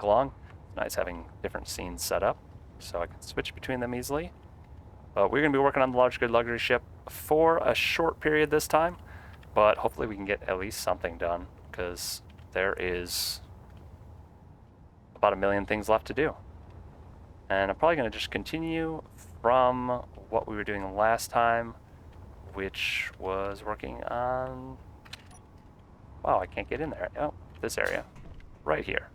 along. It's nice having different scenes set up so I can switch between them easily. But we're going to be working on the large good luxury ship for a short period this time, but hopefully we can get at least something done because there is about 1 million things left to do. And I'm probably going to just continue from what we were doing last time, which was working on... Wow, I can't get in there. Oh, this area. Right here.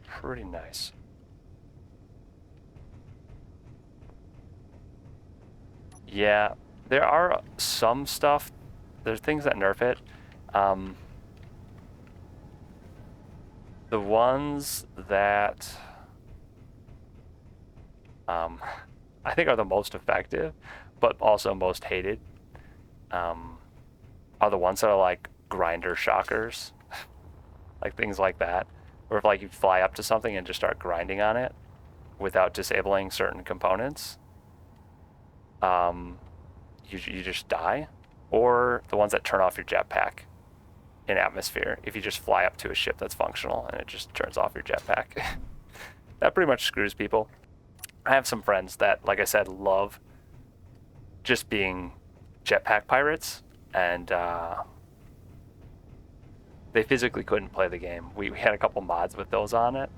Pretty nice. Yeah, there are some stuff. There's things that nerf it. The ones that I think are the most effective, but also most hated, are the ones that are like grinder shockers, like things like that, where if like you fly up to something and just start grinding on it without disabling certain components, you just die. Or the ones that turn off your jetpack in atmosphere if you just fly up to a ship that's functional and it just turns off your jetpack. That pretty much screws people. I have some friends that, like I said, love just being jetpack pirates, and they physically couldn't play the game. We had a couple mods with those on it,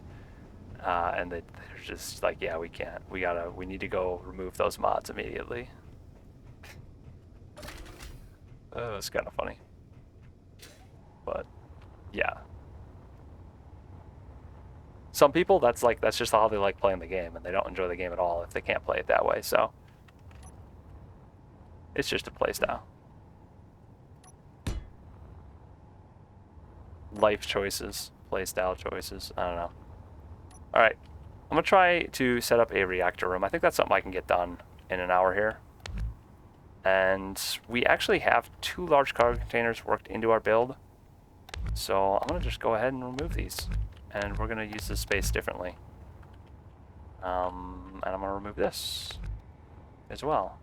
and they're just like, yeah, we can't. We need to go remove those mods immediately. It's kind of funny. But yeah, some people that's just how they like playing the game, and they don't enjoy the game at all if they can't play it that way. So it's just a play style. Life choices, play style choices. I don't know. All right, I'm gonna try to set up a reactor room. I think that's something I can get done in an hour here. And we actually have 2 large cargo containers worked into our build. So I'm going to just go ahead and remove these. And we're going to use this space differently. And I'm going to remove this as well.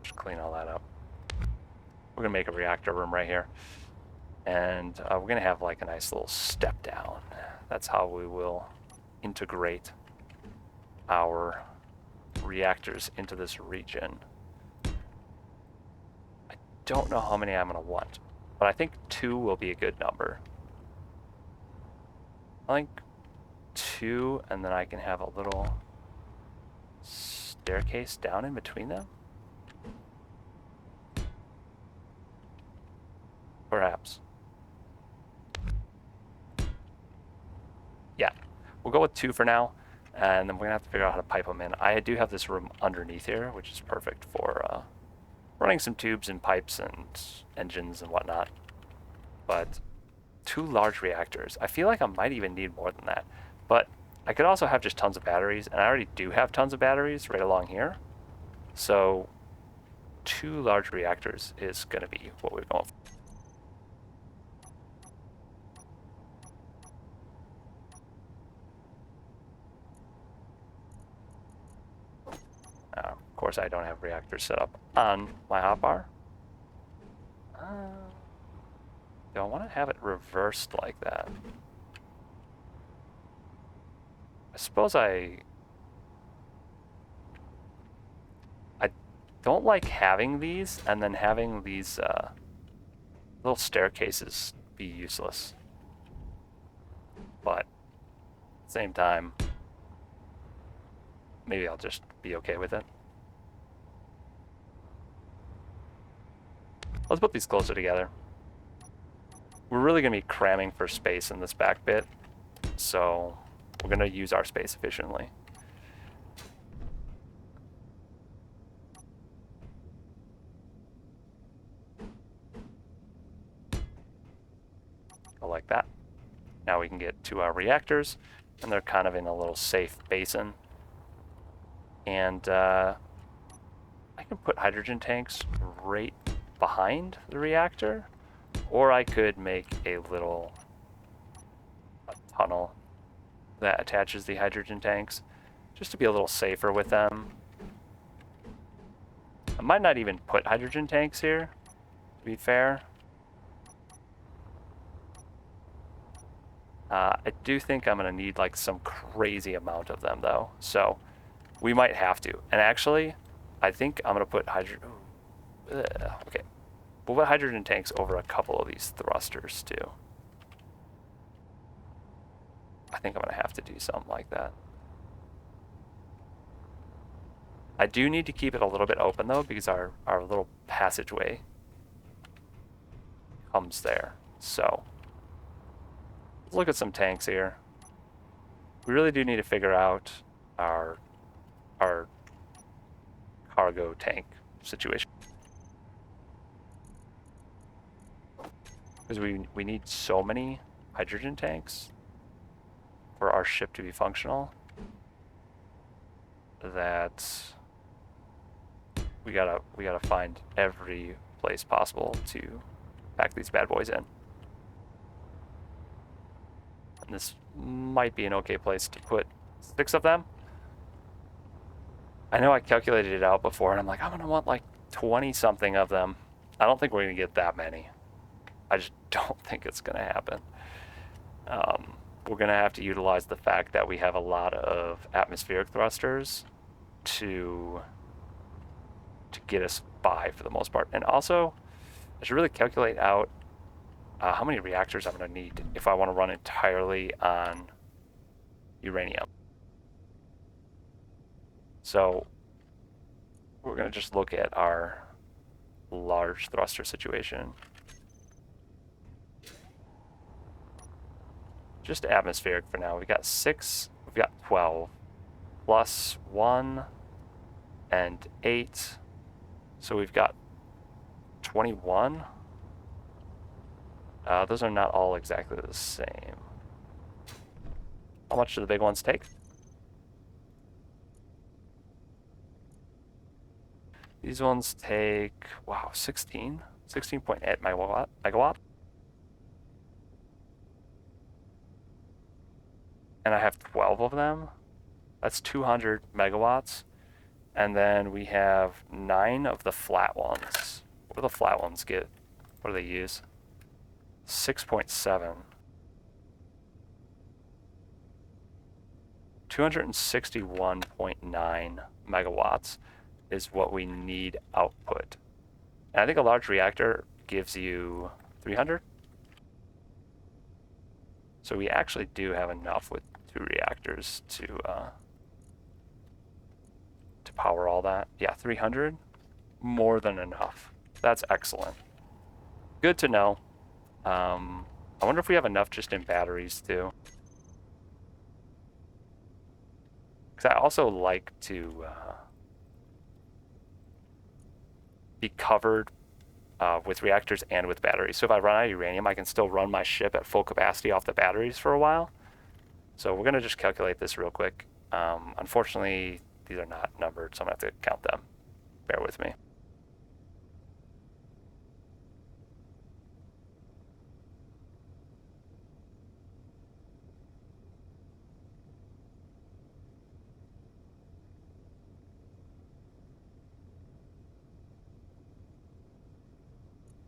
Just clean all that up. We're going to make a reactor room right here. And we're going to have like a nice little step down. That's how we will integrate our reactors into this region. I don't know how many I'm going to want, but I think 2 will be a good number. I think 2, and then I can have a little staircase down in between them. Perhaps. Yeah, we'll go with 2 for now, and then we're gonna have to figure out how to pipe them in. I do have this room underneath here, which is perfect for running some tubes and pipes and engines and whatnot. But 2 large reactors. I feel like I might even need more than that. But I could also have just tons of batteries, and I already do have tons of batteries right along here. So 2 large reactors is gonna be what we're going for. Of course, I don't have reactors set up on my hotbar. Do I want to have it reversed like that? I suppose I don't like having these and then having these little staircases be useless. But at the same time, maybe I'll just be okay with it. Let's put these closer together. We're really going to be cramming for space in this back bit, so we're going to use our space efficiently. Go like that. Now we can get to our reactors, and they're kind of in a little safe basin. And I can put hydrogen tanks right behind the reactor, or I could make a tunnel that attaches the hydrogen tanks. just to be a little safer with them. I might not even put hydrogen tanks here, to be fair. I do think I'm going to need like some crazy amount of them though, so we might have to. And actually, I think I'm going to put hydrogen. Okay, we'll put hydrogen tanks over a couple of these thrusters too. I think I'm going to have to do something like that. I do need to keep it a little bit open though, because our little passageway comes there. So let's look at some tanks here. We really do need to figure out our cargo tank situation, because we need so many hydrogen tanks for our ship to be functional that we gotta find every place possible to pack these bad boys in. And this might be an okay place to put 6 of them. I know I calculated it out before, and I'm like, I'm gonna want like 20 something of them. I don't think we're gonna get that many. I just don't think it's gonna happen. We're gonna have to utilize the fact that we have a lot of atmospheric thrusters to get us by for the most part. And also, I should really calculate out how many reactors I'm gonna need if I want to run entirely on uranium. So we're gonna just look at our large thruster situation. Just atmospheric for now. We've got 6, we've got 12, plus 1 and 8. So we've got 21. Those are not all exactly the same. How much do the big ones take? These ones take, wow, 16.8 megawatt. And I have 12 of them. That's 200 megawatts. And then we have 9 of the flat ones. What do the flat ones get? What do they use? 6.7. 261.9 megawatts is what we need output. And I think a large reactor gives you 300. So we actually do have enough with 2 reactors to power all that. Yeah, 300, more than enough. That's excellent. Good to know. I wonder if we have enough just in batteries too. Because I also like to be covered with reactors and with batteries. So if I run out of uranium, I can still run my ship at full capacity off the batteries for a while. So we're going to just calculate this real quick. Unfortunately, these are not numbered, so I'm going to have to count them. Bear with me.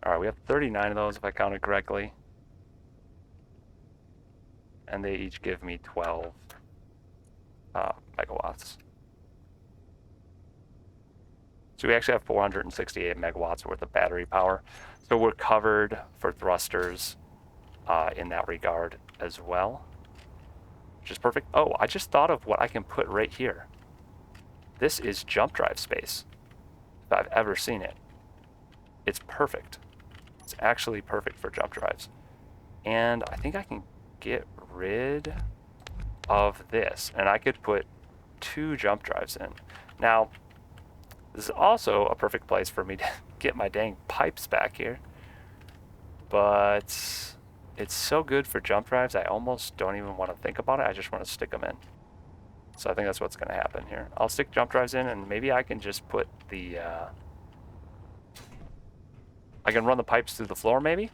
All right, we have 39 of those if I counted correctly. And they each give me 12 megawatts. So we actually have 468 megawatts worth of battery power. So we're covered for thrusters in that regard as well, which is perfect. Oh, I just thought of what I can put right here. This is jump drive space, if I've ever seen it. It's perfect. It's actually perfect for jump drives. And I think I can get rid of this, and I could put 2 jump drives in. Now, this is also a perfect place for me to get my dang pipes back here. But it's so good for jump drives, I almost don't even want to think about it. I just want to stick them in. So I think that's what's going to happen here. I'll stick jump drives in, and maybe I can just put the... I can run the pipes through the floor, maybe?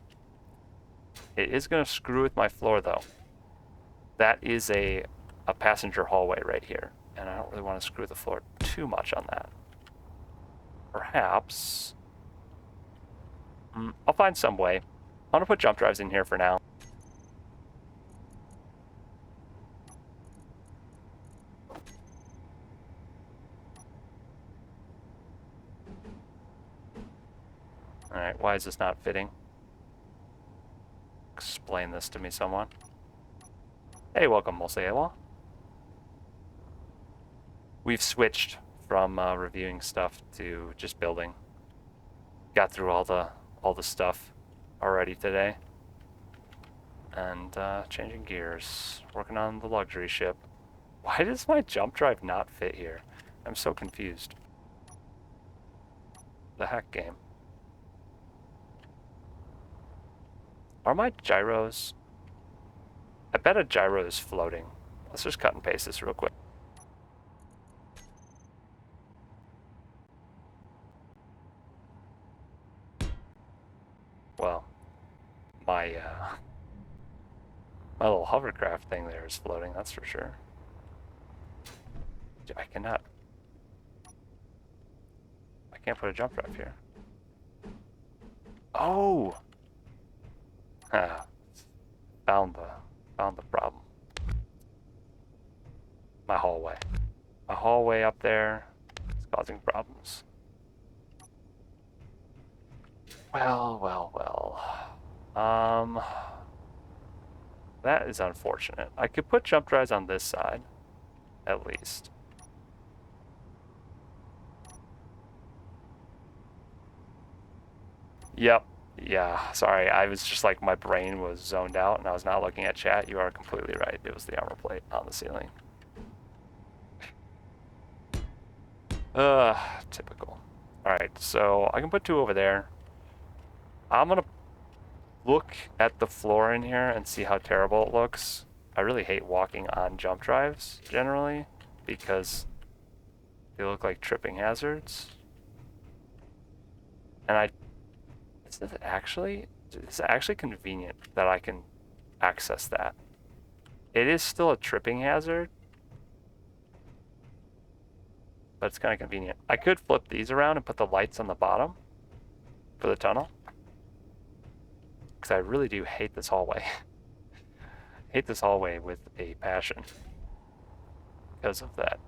It is going to screw with my floor, though. That is a passenger hallway right here. and I don't really want to screw the floor too much on that. Perhaps... I'll find some way. I'm going to put jump drives in here for now. Alright, why is this not fitting? Explain this to me, someone. Hey, welcome, Mosewa. We've switched from reviewing stuff to just building. Got through all the stuff already today. And changing gears. Working on the luxury ship. Why does my jump drive not fit here? I'm so confused. The heck, game. Are my gyros... I bet a gyro is floating. Let's just cut and paste this real quick. Well, my my little hovercraft thing there is floating, that's for sure. I can't put a jump drive here. Oh! Found the problem. My hallway. My hallway up there is causing problems. Well. That is unfortunate. I could put jump drives on this side, at least. Yep. Yeah, sorry. I was just like, my brain was zoned out and I was not looking at chat. You are completely right. It was the armor plate on the ceiling. Typical. Alright, so I can put two over there. I'm gonna look at the floor in here and see how terrible it looks. I really hate walking on jump drives, generally, because they look like tripping hazards. And it's actually convenient that I can access that. It is still a tripping hazard, but it's kind of convenient. I could flip these around and put the lights on the bottom for the tunnel, because I really do hate this hallway. Hate this hallway with a passion because of that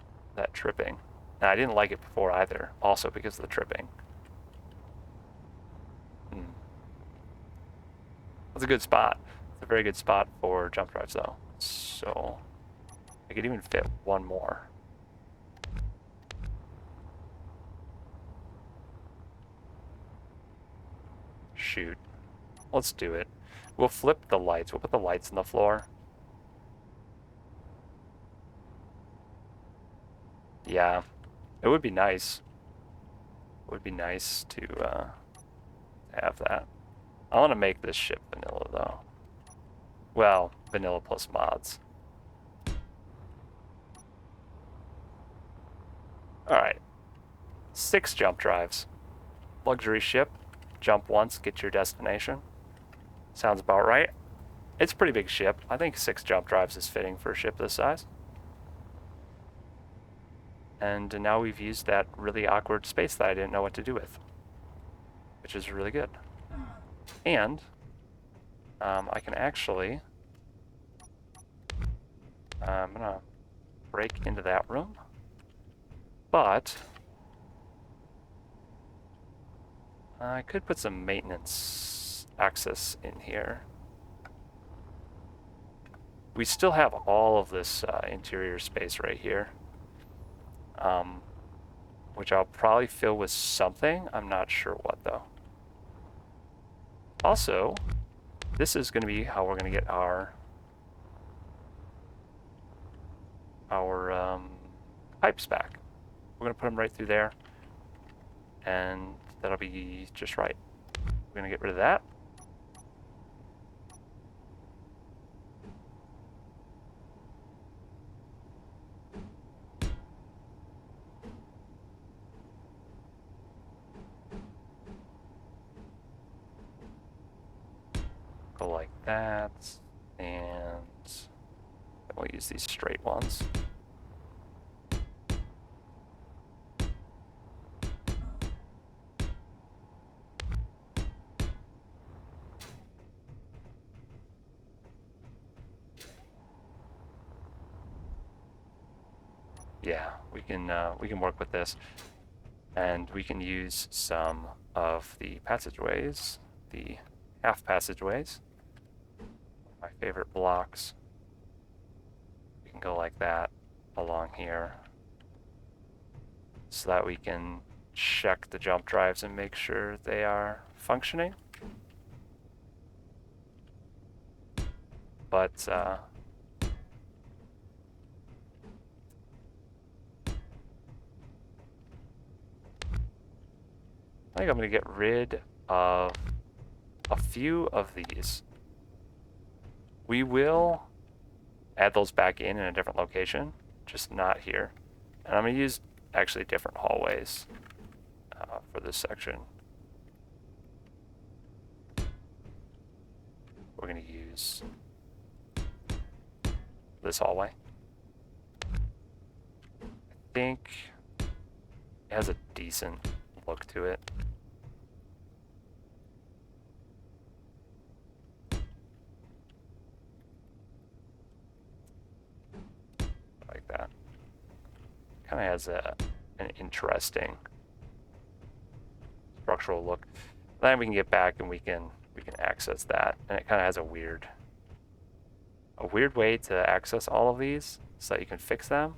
tripping. And I didn't like it before either, also because of the tripping. That's a good spot. It's a very good spot for jump drives, though. So I could even fit one more. Shoot. Let's do it. We'll flip the lights. We'll put the lights on the floor. Yeah. It would be nice. It would be nice to have that. I want to make this ship vanilla, though. Well, vanilla plus mods. Alright. 6 jump drives. Luxury ship. Jump once, get your destination. Sounds about right. It's a pretty big ship. I think 6 jump drives is fitting for a ship this size. And now we've used that really awkward space that I didn't know what to do with, which is really good. And I can actually, I'm gonna break into that room, but I could put some maintenance access in here. We still have all of this interior space right here, which I'll probably fill with something. I'm not sure what, though. Also, this is going to be how we're going to get our pipes back. We're going to put them right through there, and that'll be just right. We're going to get rid of that. Go like that, and we'll use these straight ones. Yeah, we can work with this, and we can use some of the passageways, the half passageways. My favorite blocks. We can go like that along here, so that we can check the jump drives and make sure they are functioning. But I think I'm going to get rid of a few of these. We will add those back in a different location, just not here. And I'm going to use actually different hallways for this section. We're going to use this hallway. I think it has a decent look to it. Like that. Kind of has an interesting structural look. Then we can get back and we can access that, and it kind of has a weird way to access all of these so that you can fix them.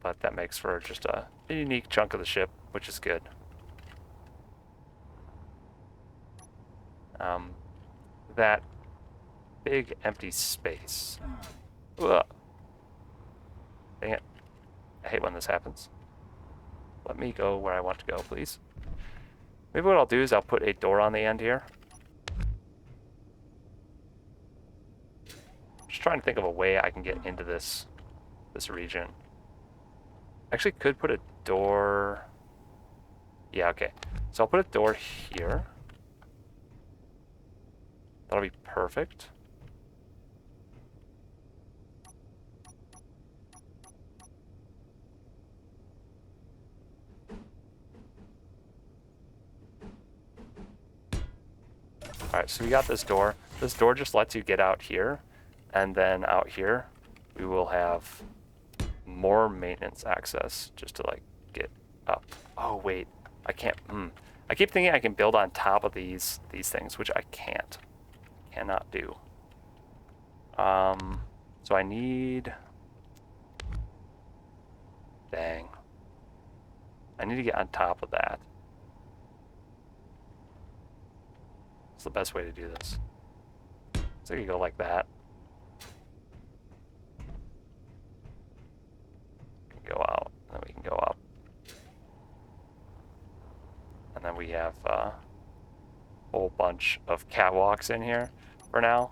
But that makes for just a unique chunk of the ship, which is good. That big empty space. Ugh. Dang it. I hate when this happens. Let me go where I want to go, please. Maybe what I'll do is I'll put a door on the end here. Just trying to think of a way I can get into this region. Actually could put a door. Yeah, okay. So I'll put a door here. That'll be perfect. Alright, so we got this door. This door just lets you get out here, and then out here we will have more maintenance access just to like get up. Oh wait, I can't. I keep thinking I can build on top of these things, which I can't. Cannot do. So I need. Dang. I need to get on top of that. It's the best way to do this. So you go like that. Go out, and then we can go up. And then we have a whole bunch of catwalks in here for now.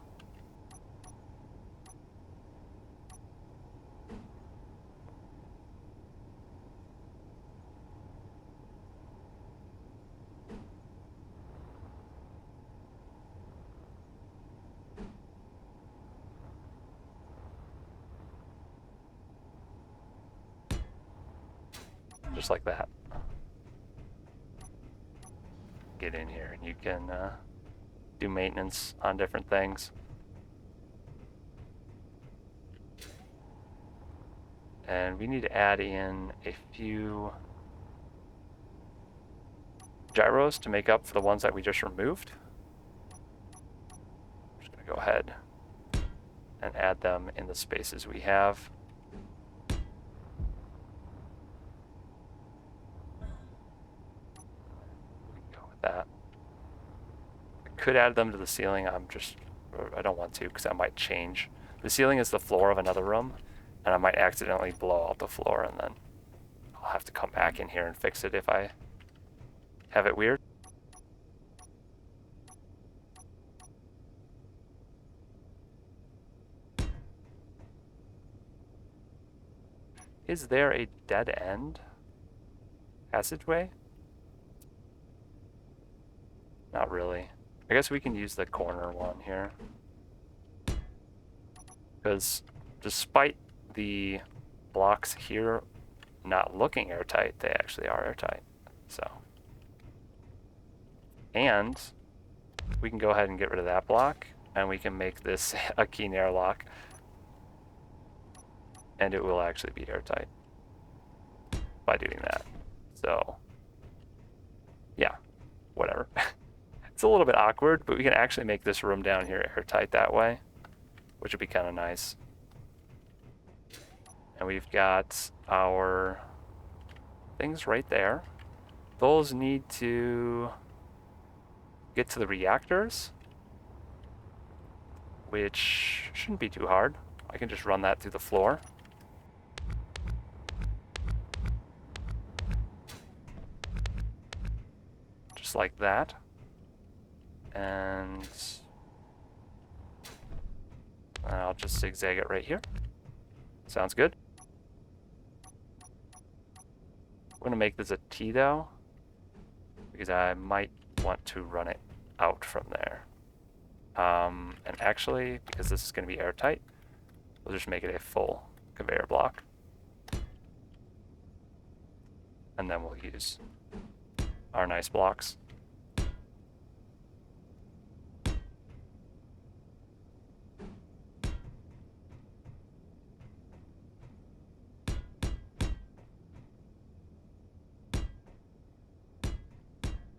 Just like that. Get in here and you can do maintenance on different things. And we need to add in a few gyros to make up for the ones that we just removed. I'm just going to go ahead and add them in the spaces we have. That. I could add them to the ceiling. I don't want to because that might change. The ceiling is the floor of another room, and I might accidentally blow out the floor, and then I'll have to come back in here and fix it if I have it weird. Is there a dead end passageway? Not really. I guess we can use the corner one here. Because despite the blocks here not looking airtight, they actually are airtight. So. And we can go ahead and get rid of that block, and we can make this a keen airlock. And it will actually be airtight. by doing that. So, yeah, whatever. It's a little bit awkward, but we can actually make this room down here airtight that way, which would be kind of nice. And we've got our things right there. Those need to get to the reactors, which shouldn't be too hard. I can just run that through the floor. Just like that. And I'll just zigzag it right here. Sounds good. I'm gonna make this a T though, because I might want to run it out from there. And actually, because this is gonna be airtight, we'll just make it a full conveyor block. And then we'll use our nice blocks.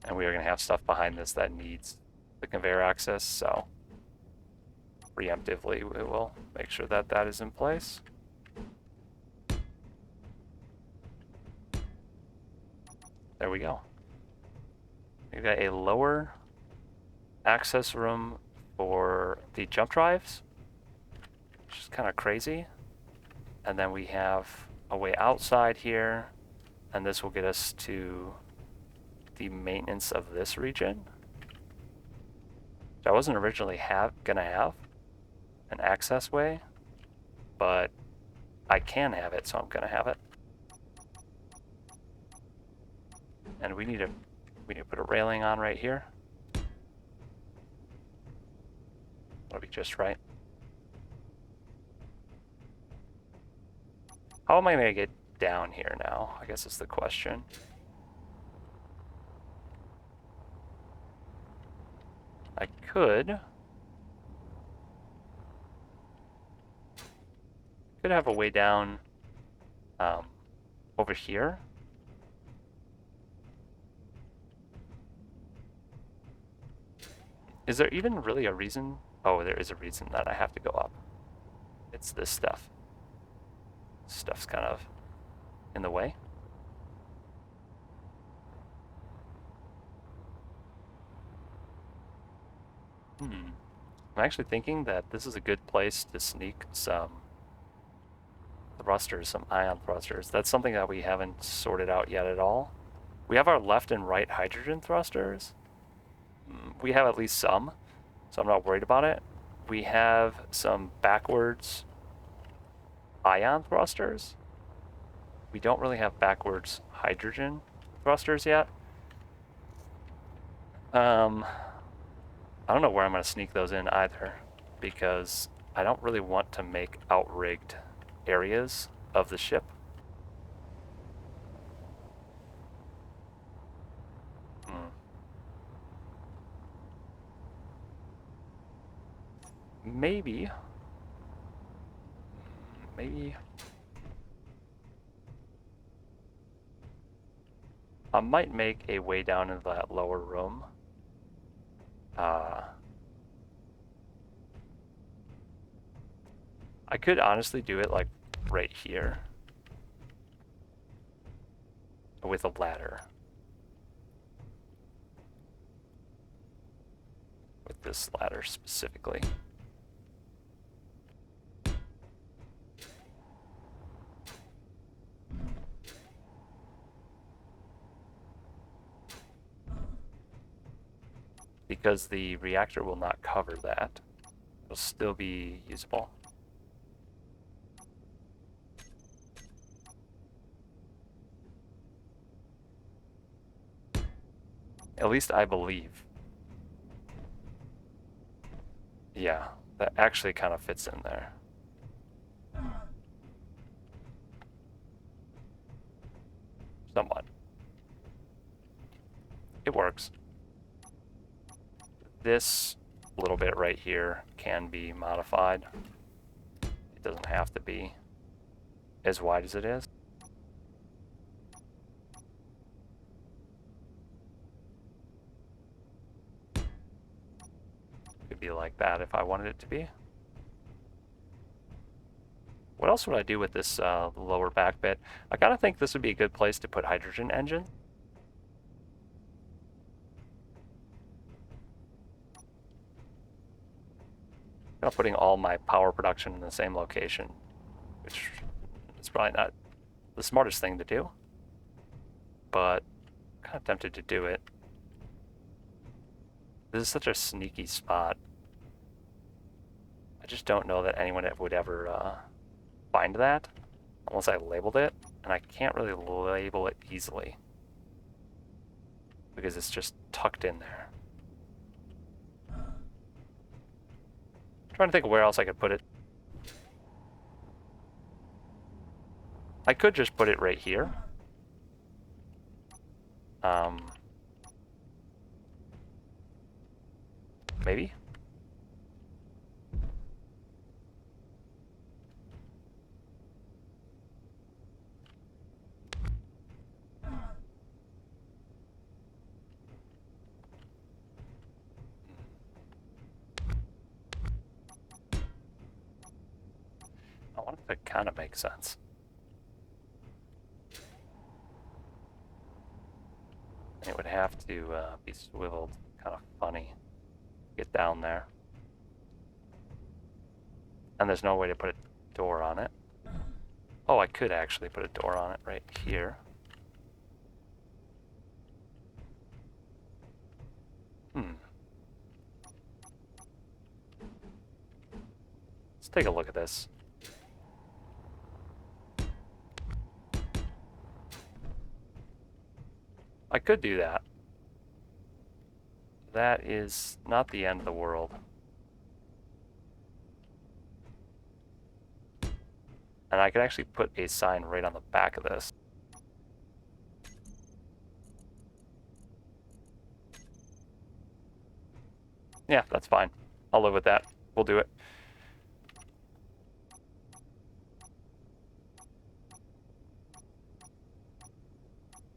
And we are going to have stuff behind this that needs the conveyor access, so preemptively we will make sure that that is in place. There we go. We've got a lower access room for the jump drives, which is kind of crazy. And then we have a way outside here, and this will get us to the maintenance of this region. I wasn't originally gonna have an access way, but I can have it, so I'm gonna have it. And we need to put a railing on right here. That'll be just right. How am I gonna get down here now? I guess is the question. I could have a way down over here. Is there even really a reason? Oh, there is a reason that I have to go up. It's this stuff. Stuff's kind of in the way. I'm actually thinking that this is a good place to sneak some thrusters, some ion thrusters. That's something that we haven't sorted out yet at all. We have our left and right hydrogen thrusters. We have at least some, so I'm not worried about it. We have some backwards ion thrusters. We don't really have backwards hydrogen thrusters yet. I don't know where I'm going to sneak those in either, because I don't really want to make outrigged areas of the ship. Maybe I might make a way down into that lower room. I could honestly do it like right here with a ladder. With this ladder specifically. Because the reactor will not cover that. It'll still be usable. At least I believe. Yeah, that actually kind of fits in there. Somewhat. It works. This little bit right here can be modified. It doesn't have to be as wide as it is. be like that if I wanted it to be. What else would I do with this lower back bit? I kind of think this would be a good place to put hydrogen engines. I'm putting all my power production in the same location, which is probably not the smartest thing to do, but I'm kind of tempted to do it. This is such a sneaky spot. I just don't know that anyone would ever find that unless I labeled it, and I can't really label it easily because it's just tucked in there. I'm trying to think of where else I could put it. I could just put it right here. Maybe. I want it to kind of make sense. It would have to be swiveled kind of funny. Get down there. And there's no way to put a door on it. Oh, I could actually put a door on it right here. Let's take a look at this. I could do that. That is not the end of the world. And I could actually put a sign right on the back of this. Yeah, that's fine. I'll live with that. We'll do it.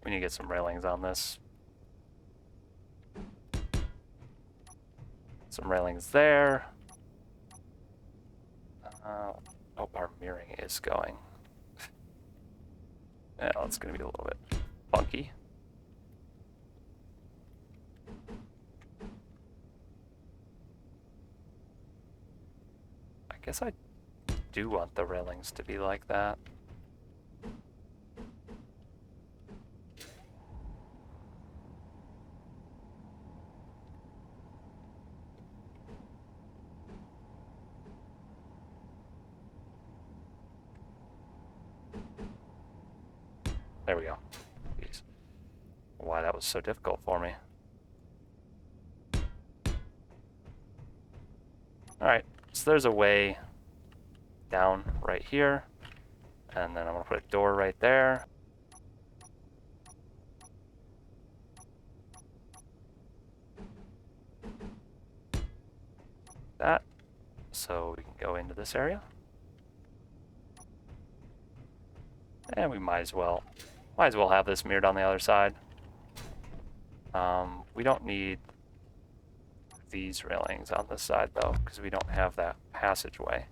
We need to get some railings on this. Some railings there. Oh, our mirroring is going. Yeah, it's going to be a little bit funky. I guess I do want the railings to be like that. There we go. Jeez. Why that was so difficult for me. Alright, so there's a way down right here. And then I'm going to put a door right there. That. So we can go into this area. And we might as well have this mirrored on the other side. We don't need these railings on this side though, because we don't have that passageway.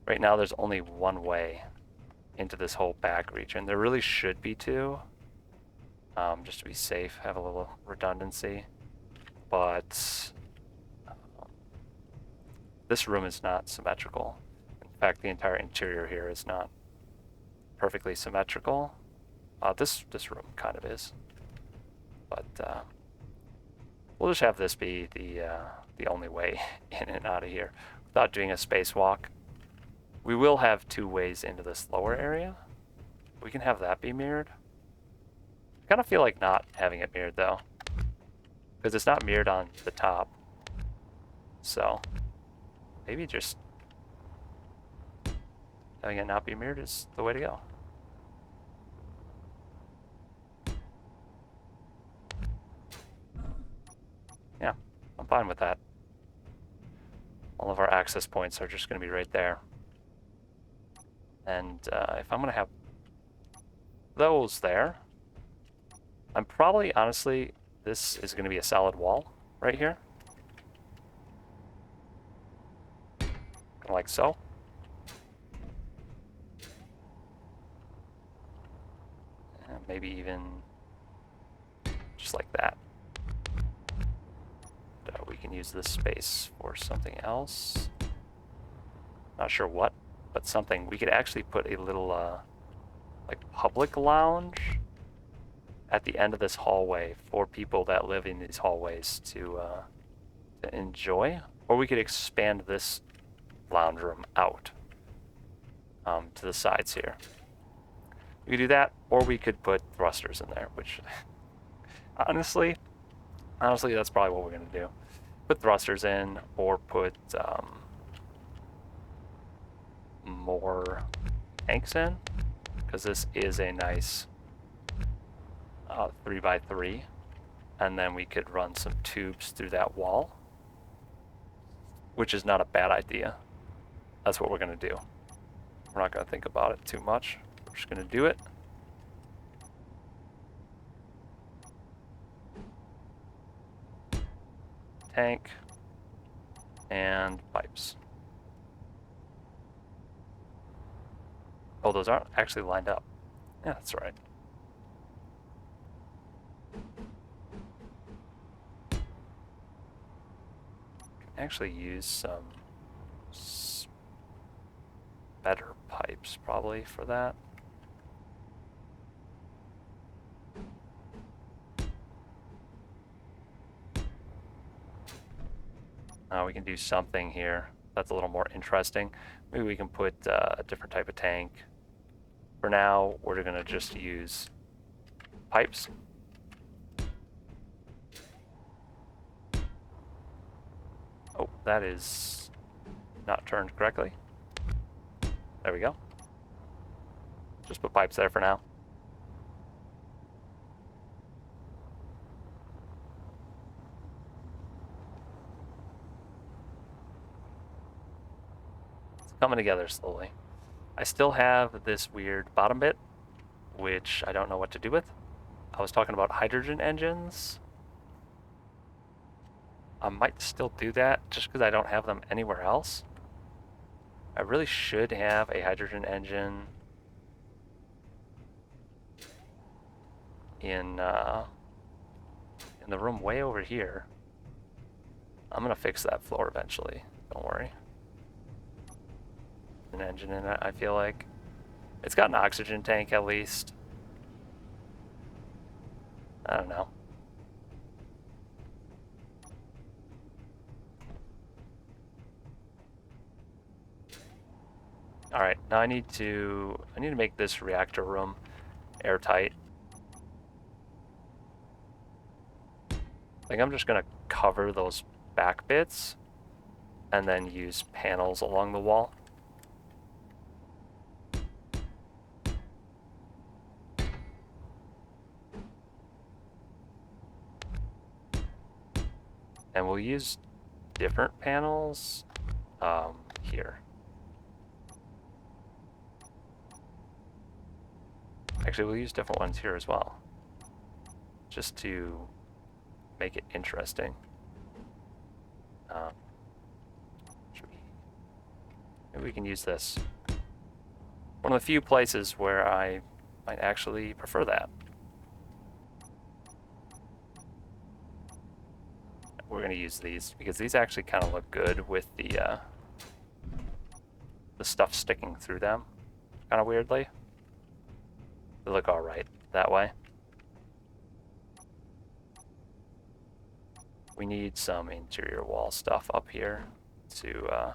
Right now there's only one way into this whole back region. There really should be two, just to be safe, have a little redundancy. But this room is not symmetrical. In fact, the entire interior here is not perfectly symmetrical. This room kind of is, but we'll just have this be the only way in and out of here without doing a spacewalk. We will have two ways into this lower area. We can have that be mirrored. I kind of feel like not having it mirrored though, because it's not mirrored on the top. So maybe just having it not be mirrored is the way to go. Yeah, I'm fine with that. All of our access points are just going to be right there. And if I'm going to have those there, I'm probably, honestly, this is going to be a solid wall right here. Something like so. And maybe even just like that. We can use this space for something else. Not sure what, but something. We could actually put a little like public lounge at the end of this hallway for people that live in these hallways to enjoy. Or we could expand this lounge room out to the sides here. We could do that, or we could put thrusters in there, which honestly, that's probably what we're going to do. Put thrusters in, or put more tanks in, because this is a nice 3x3, and then we could run some tubes through that wall, which is not a bad idea. That's what we're going to do. We're not going to think about it too much. We're just going to do it. Tank and pipes. Oh, those aren't actually lined up. Yeah, that's right. Can actually use some better pipes probably for that. We can do something here that's a little more interesting. Maybe we can put a different type of tank. For now, we're going to just use pipes. Oh, that is not turned correctly. There we go. Just put pipes there for now. Coming together slowly. I still have this weird bottom bit, which I don't know what to do with. I was talking about hydrogen engines. I might still do that just because I don't have them anywhere else. I really should have a hydrogen engine in the room way over here. I'm gonna fix that floor eventually. Don't worry. An engine in it, I feel like. It's got an oxygen tank at least. I don't know. Alright, now I need to make this reactor room airtight. I think I'm just gonna cover those back bits and then use panels along the wall. And we'll use different panels here. Actually, we'll use different ones here as well, just to make it interesting. Maybe we can use this. One of the few places where I might actually prefer that. We're going to use these because these actually kind of look good with the stuff sticking through them, kind of weirdly. They look all right that way. We need some interior wall stuff up here to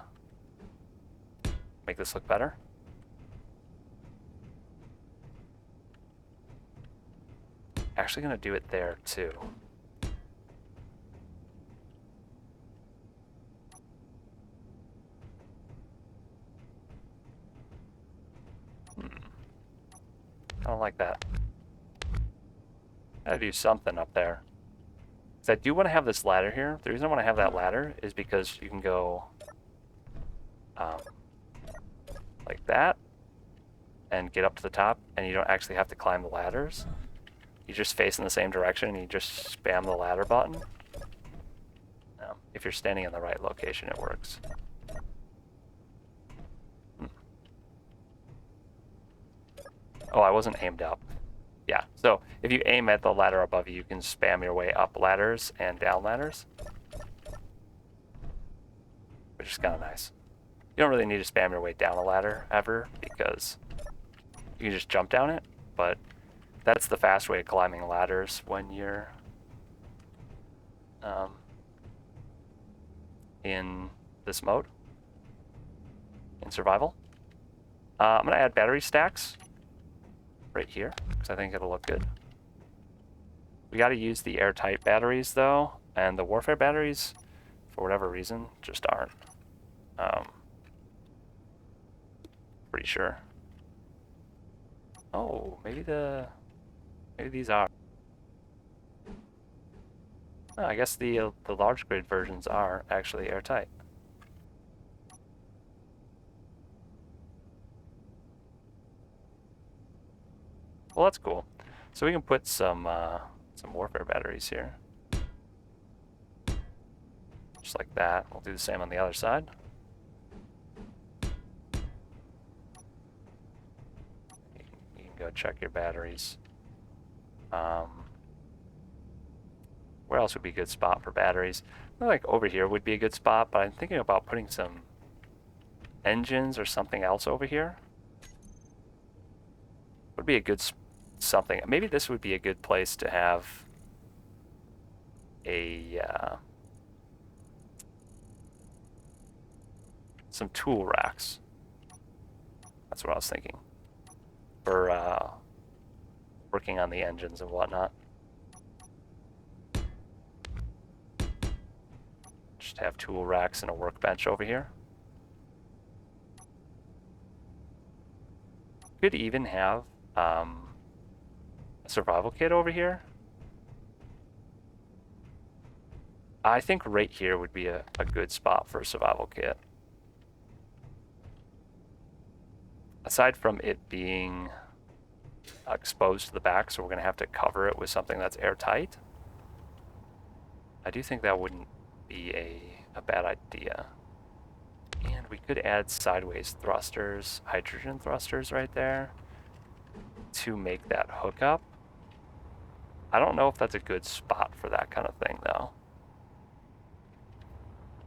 make this look better. Actually going to do it there too. I don't like that. Gotta do something up there. Because I do want to have this ladder here. The reason I want to have that ladder is because you can go like that and get up to the top, and you don't actually have to climb the ladders. You just face in the same direction and you just spam the ladder button. If you're standing in the right location, it works. Oh, I wasn't aimed up. Yeah, so if you aim at the ladder above you, you can spam your way up ladders and down ladders, which is kind of nice. You don't really need to spam your way down a ladder ever because you can just jump down it, but that's the fast way of climbing ladders when you're in this mode, in survival. I'm going to add battery stacks right here because I think it'll look good. We got to use the airtight batteries though, and the warfare batteries, for whatever reason, just aren't. Pretty sure. Oh, maybe these are. Oh, I guess the large grid versions are actually airtight. Well, that's cool. So we can put some warfare batteries here, just like that. We'll do the same on the other side. You can go check your batteries. Where else would be a good spot for batteries? I feel like over here would be a good spot, but I'm thinking about putting some engines or something else over here. Would be a good something. Maybe this would be a good place to have a some tool racks. That's what I was thinking for working on the engines and whatnot. Just have tool racks and a workbench over here. Could even have a survival kit over here. I think right here would be a good spot for a survival kit. Aside from it being exposed to the back, so we're going to have to cover it with something that's airtight, I do think that wouldn't be a bad idea. And we could add sideways thrusters, hydrogen thrusters right there to make that hookup. I don't know if that's a good spot for that kind of thing, though.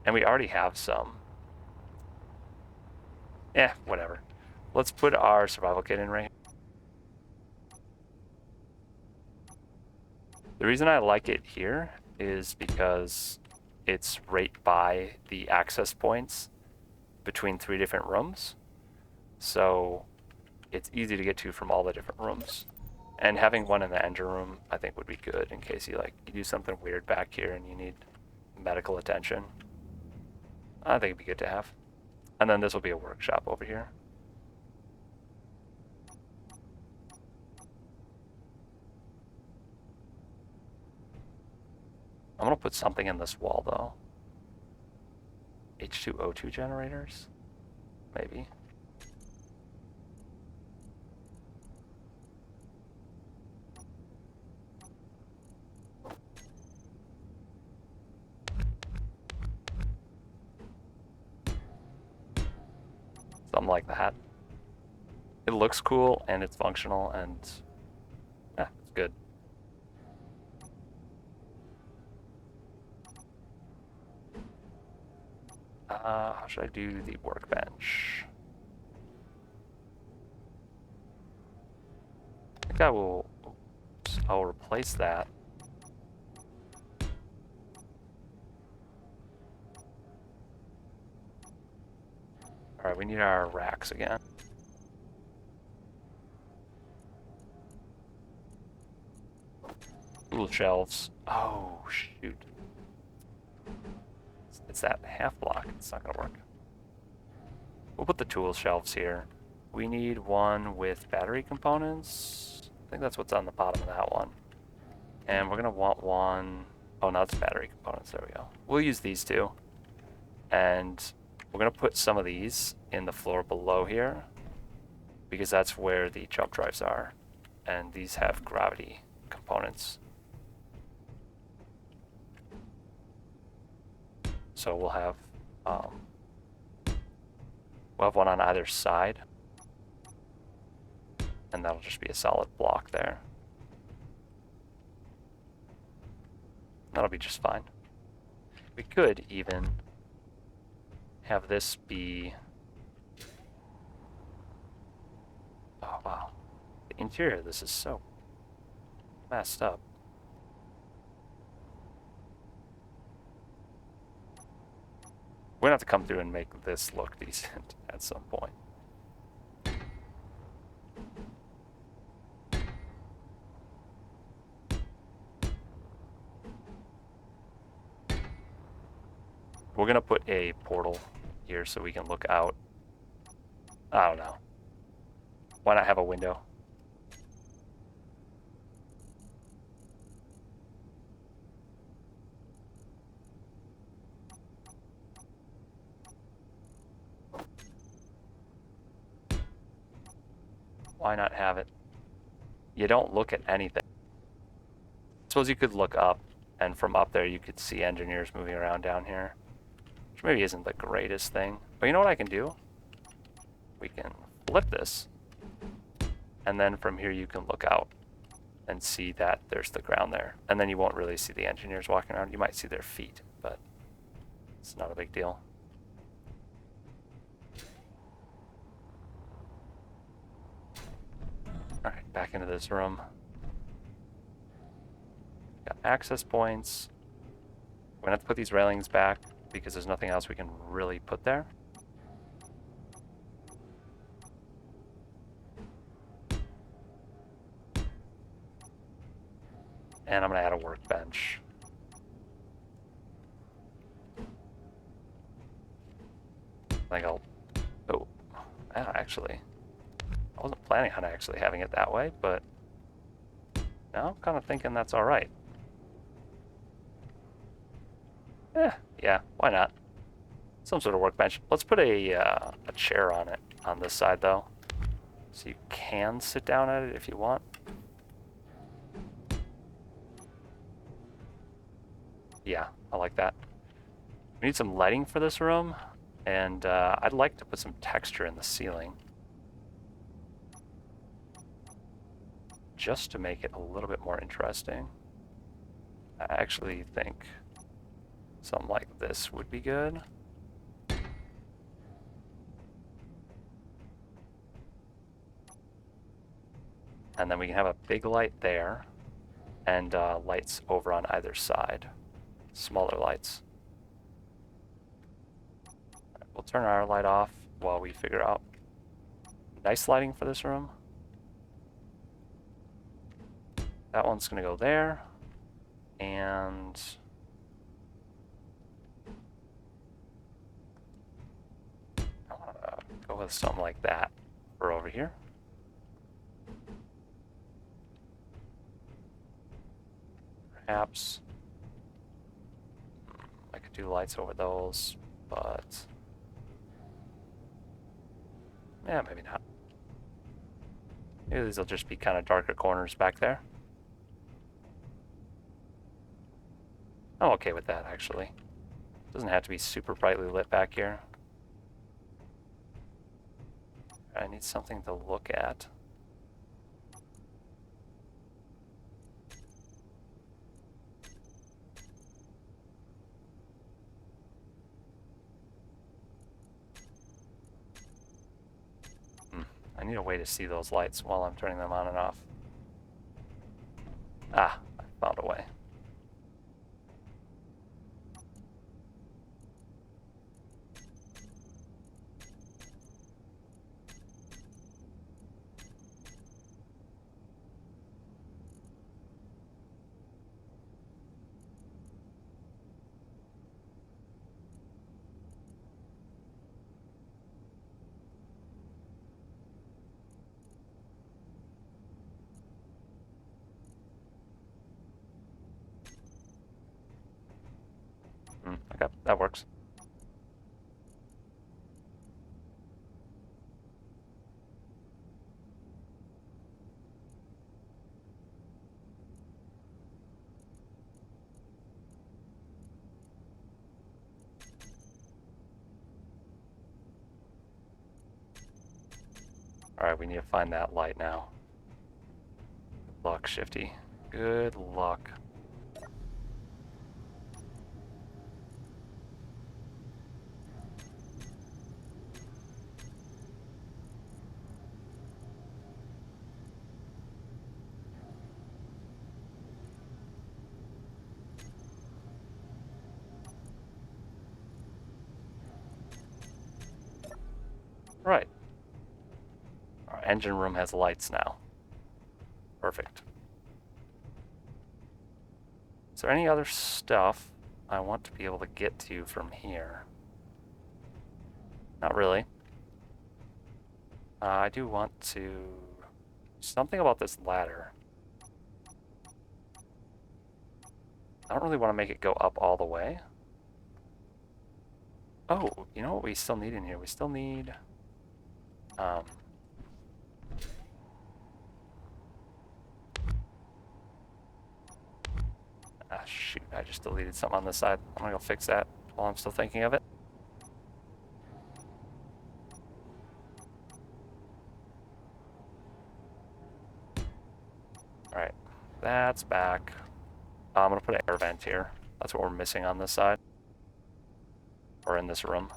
And we already have some. Whatever. Let's put our survival kit in right here. The reason I like it here is because it's right by the access points between 3 different rooms. So it's easy to get to from all the different rooms. And having one in the engine room, I think, would be good in case you do something weird back here and you need medical attention. I think it'd be good to have. And then this will be a workshop over here. I'm going to put something in this wall, though. H2O2 generators? Maybe. Something like that. It looks cool, and it's functional, and it's good. How should I do the workbench? I think I'll replace that. Alright, we need our racks again. Tool shelves. Oh, shoot. It's that half block. It's not gonna work. We'll put the tool shelves here. We need one with battery components. I think that's what's on the bottom of that one. And we're gonna want one. Oh, no, it's battery components. There we go. We'll use these two. And we're gonna put some of these in the floor below here because that's where the jump drives are. And these have gravity components. So we'll have one on either side. and that'll just be a solid block there. That'll be just fine. We could even have this be... Oh, wow. The interior of this is so messed up. We're gonna have to come through and make this look decent at some point. We're gonna put a portal here so we can look out. I don't know. Why not have a window? Why not have it? You don't look at anything. Suppose you could look up, and from up there you could see engineers moving around down here. Which maybe isn't the greatest thing. But you know what I can do? We can flip this, and then from here you can look out and see that there's the ground there. And then you won't really see the engineers walking around. You might see their feet, but it's not a big deal. Alright, back into this room. Got access points. We're gonna have to put these railings back because there's nothing else we can really put there. And I'm gonna add a workbench. I think I'll... Oh, actually, I wasn't planning on actually having it that way, but now I'm kind of thinking that's all right. Yeah, why not? Some sort of workbench. Let's put a chair on it on this side though, so you can sit down at it if you want. Yeah, I like that. We need some lighting for this room, and I'd like to put some texture in the ceiling, just to make it a little bit more interesting. I actually think something like this would be good. And then we can have a big light there, and lights over on either side. Smaller lights. Right, we'll turn our light off while we figure out nice lighting for this room. That one's gonna go there, and I wanna go with something like that for over here. Perhaps I could do lights over those, but yeah, maybe not. Maybe these will just be kind of darker corners back there. I'm okay with that, actually. Doesn't have to be super brightly lit back here. I need something to look at. I need a way to see those lights while I'm turning them on and off. Ah, I found a way. Okay, that works. Alright, we need to find that light now. luck, Shifty. Good luck. Right. Our engine room has lights now. Perfect. Is there any other stuff I want to be able to get to from here? Not really. I do want to... Something about this ladder. I don't really want to make it go up all the way. Oh, you know what we still need in here? We still need... shoot, I just deleted something on this side. I'm gonna go fix that while I'm still thinking of it. Alright, that's back. I'm gonna put an air vent here. That's what we're missing on this side. Or in this room.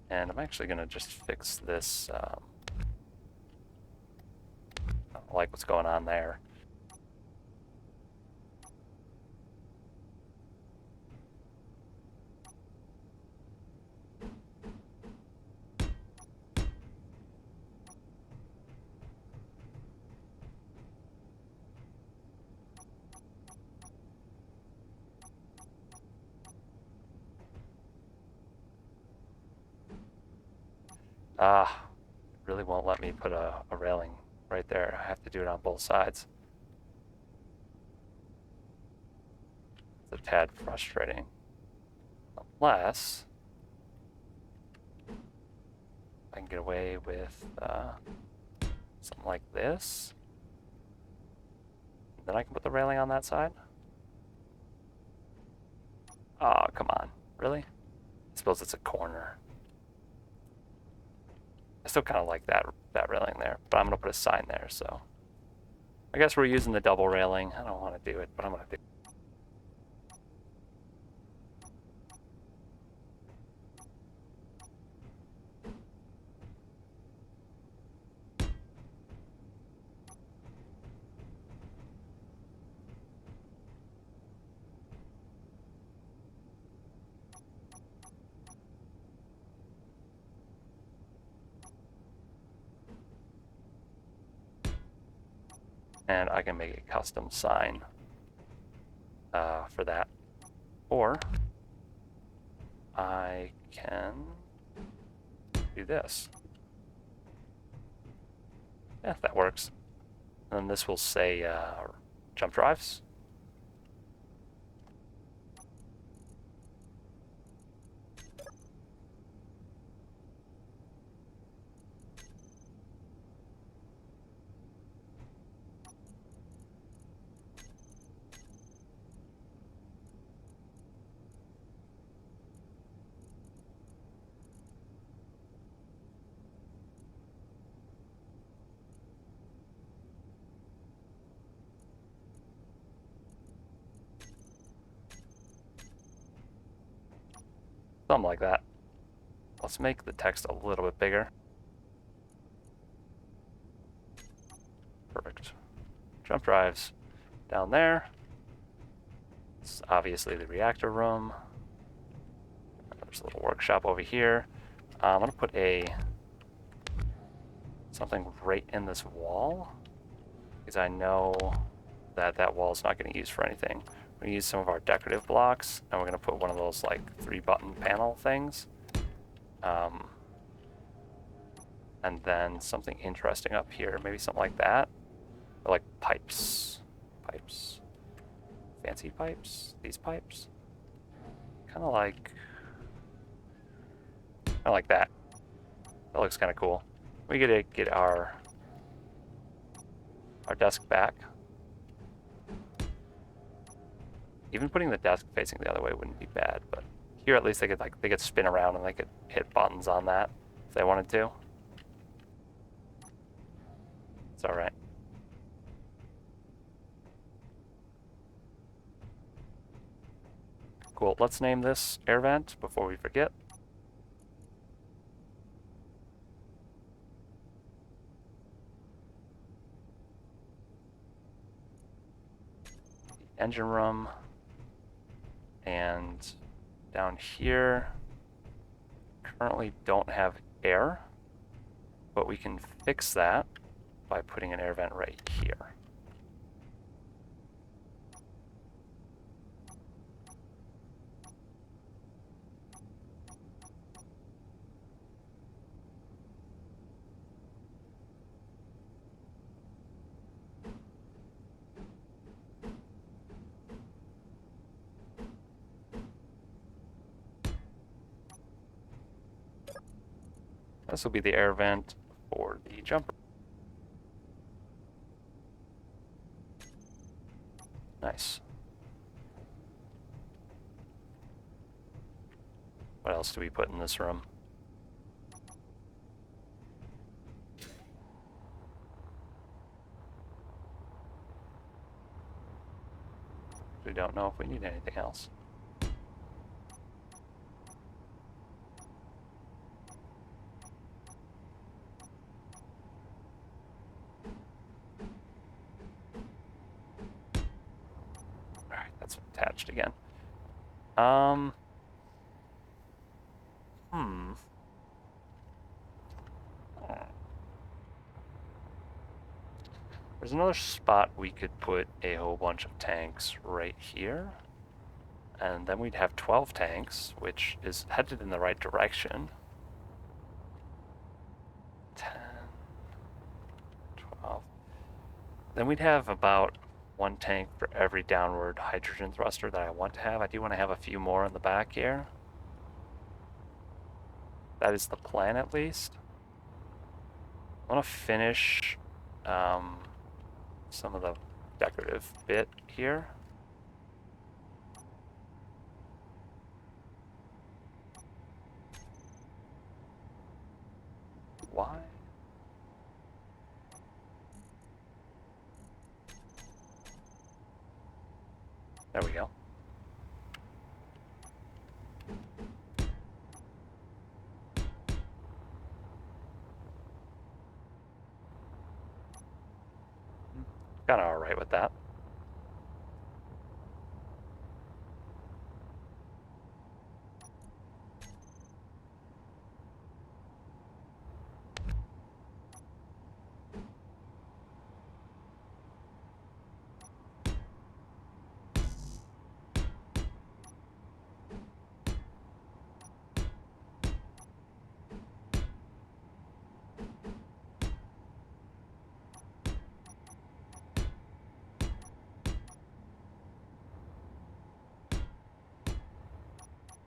And I'm actually gonna just fix this. I don't like what's going on there. It really won't let me put a railing right there. I have to do it on both sides. It's a tad frustrating. Unless I can get away with something like this. Then I can put the railing on that side. Oh, come on. Really? I suppose it's a corner. I still kind of like that railing there, but I'm going to put a sign there, so. I guess we're using the double railing. I don't want to do it, but I'm going to do it. And I can make a custom sign for that. Or I can do this. Yeah, that works. And then this will say jump drives. Something like that. Let's make the text a little bit bigger. Perfect. Jump drives down there. It's obviously the reactor room. There's a little workshop over here. I'm gonna put something right in this wall because I know that that wall is not going to use for anything. We're going to use some of our decorative blocks, and we're going to put one of those like 3-button panel things. And then something interesting up here, maybe something like that. Or like pipes. Pipes. Fancy pipes. These pipes. Kind of like that. That looks kind of cool. We get to get our desk back. Even putting the desk facing the other way wouldn't be bad, but here at least they could spin around and they could hit buttons on that if they wanted to. It's all right. Cool. Let's name this air vent before we forget. Engine room. And down here, currently don't have air, but we can fix that by putting an air vent right here. This will be the air vent for the jumper. Nice. What else do we put in this room? We don't know if we need anything else. Alright, that's attached again. There's another spot we could put a whole bunch of tanks right here. And then we'd have 12 tanks, which is headed in the right direction. 10, 12. Then we'd have about 1 tank for every downward hydrogen thruster that I want to have. I do want to have a few more in the back here. That is the plan, at least. I want to finish some of the decorative bit here. Why? There we go. Kind of all right with that.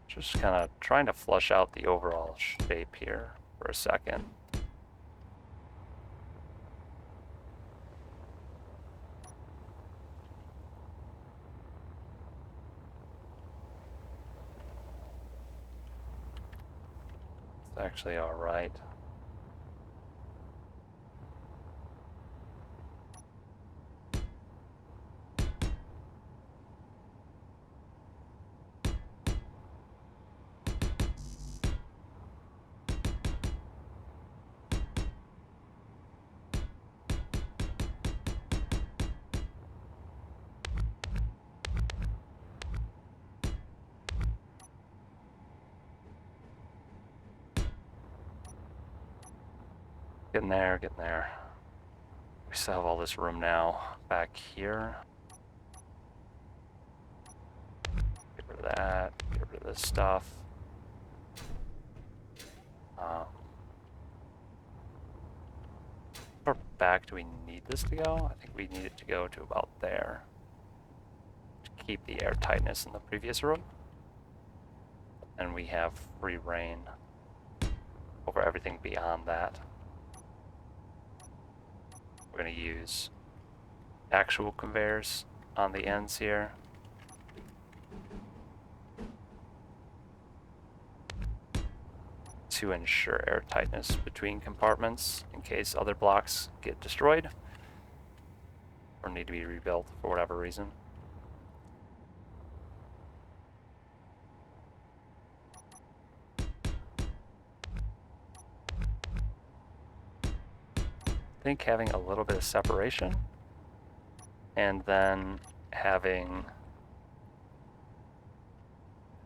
Just kind of trying to flush out the overall shape here for a second. It's actually all right. Getting there, getting there. We still have all this room now back here. Get rid of that, get rid of this stuff. How far back do we need this to go? I think we need it to go to about there to keep the air tightness in the previous room. And we have free reign over everything beyond that. We're going to use actual conveyors on the ends here. to ensure airtightness between compartments in case other blocks get destroyed or need to be rebuilt for whatever reason. I think having a little bit of separation and then having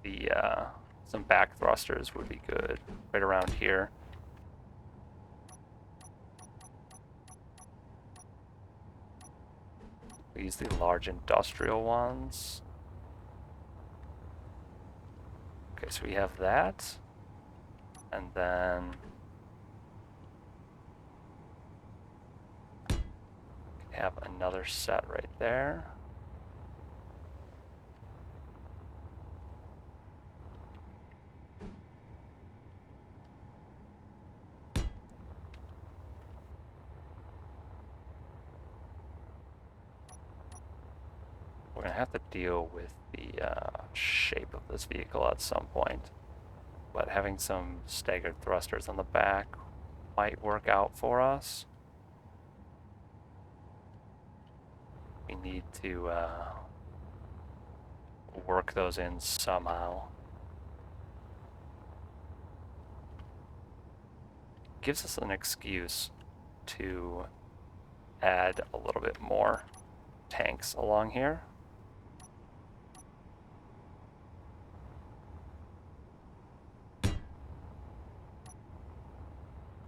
the some back thrusters would be good right around here. We use the large industrial ones. Okay, so we have that, and then we have another set right there. We're going to have to deal with the shape of this vehicle at some point, but having some staggered thrusters on the back might work out for us. We need to work those in somehow. Gives us an excuse to add a little bit more tanks along here.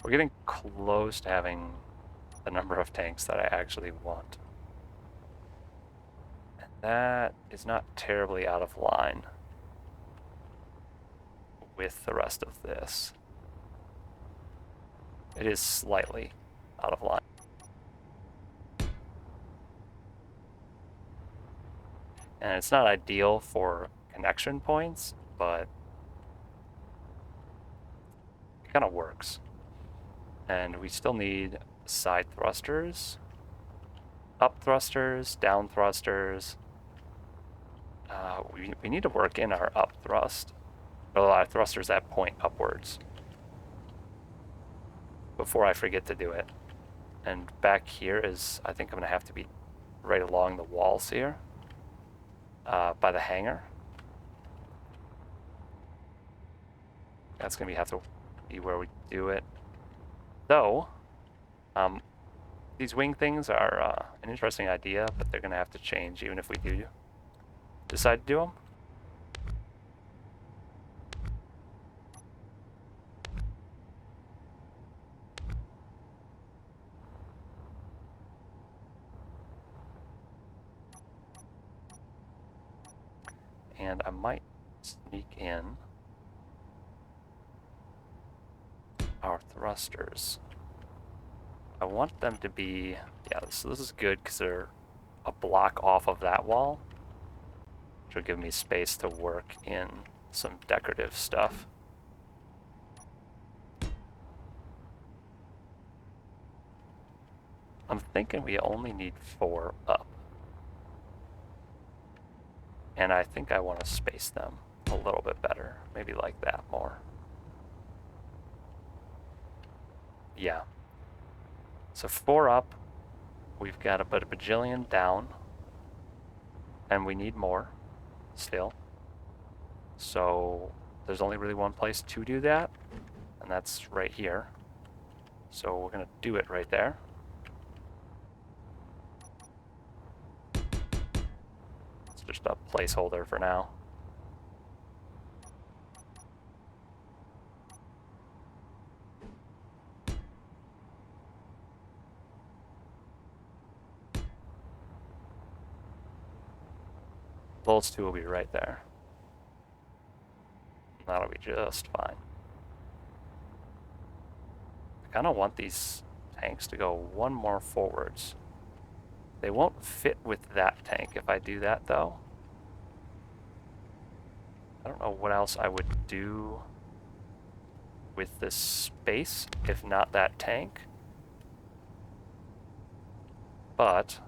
We're getting close to having the number of tanks that I actually want. And that is not terribly out of line with the rest of this. It is slightly out of line. And it's not ideal for connection points, but it kind of works. And we still need side thrusters, up thrusters, down thrusters. We need to work in our up thrust, or our thrusters that point upwards before I forget to do it. And back here is, I think I'm going to have to be right along the walls here, by the hangar. That's going to have to be where we do it. Though, these wing things are an interesting idea, but they're going to have to change even if we do decide to do them. And I might sneak in our thrusters. I want them to be, yeah, so this is good because they're a block off of that wall, which will give me space to work in some decorative stuff. I'm thinking we only need 4 up. And I think I want to space them a little bit better. Maybe like that more. Yeah. So 4 up. We've got about a bajillion down. And we need more still. So there's only really one place to do that. And that's right here. So we're going to do it right there. It's just a placeholder for now. Bolts 2 will be right there. That'll be just fine. I kind of want these tanks to go one more forwards. They won't fit with that tank if I do that, though. I don't know what else I would do with this space if not that tank. But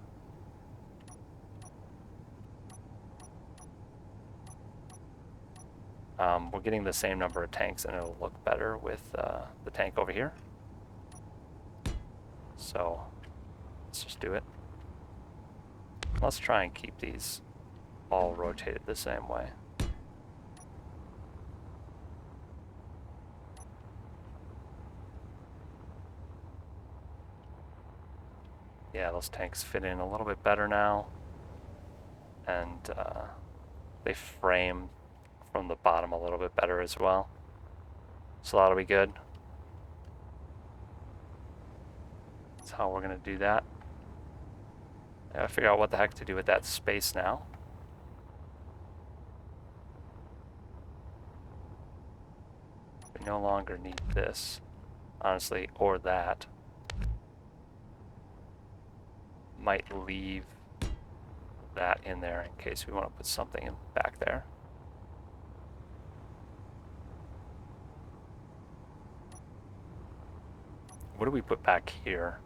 We're getting the same number of tanks, and it'll look better with the tank over here. So let's just do it. Let's try and keep these all rotated the same way. Yeah, those tanks fit in a little bit better now. And they frame from the bottom a little bit better as well. So that'll be good. That's how we're going to do that. I gotta figure out what the heck to do with that space now. We no longer need this, honestly, or that. Might leave that in there in case we want to put something in back there. What do we put back here?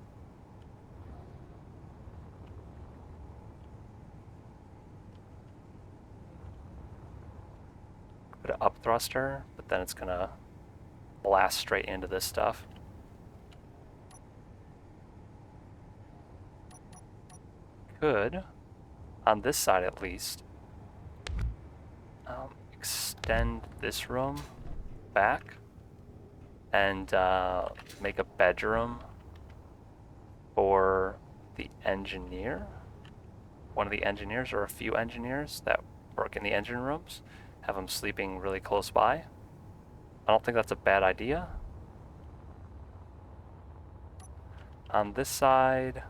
Put an up thruster, but then it's gonna blast straight into this stuff. Could, on this side at least, extend this room back and make a bedroom for the engineer. One of the engineers or a few engineers that work in the engine rooms. Have them sleeping really close by. I don't think that's a bad idea. On this side,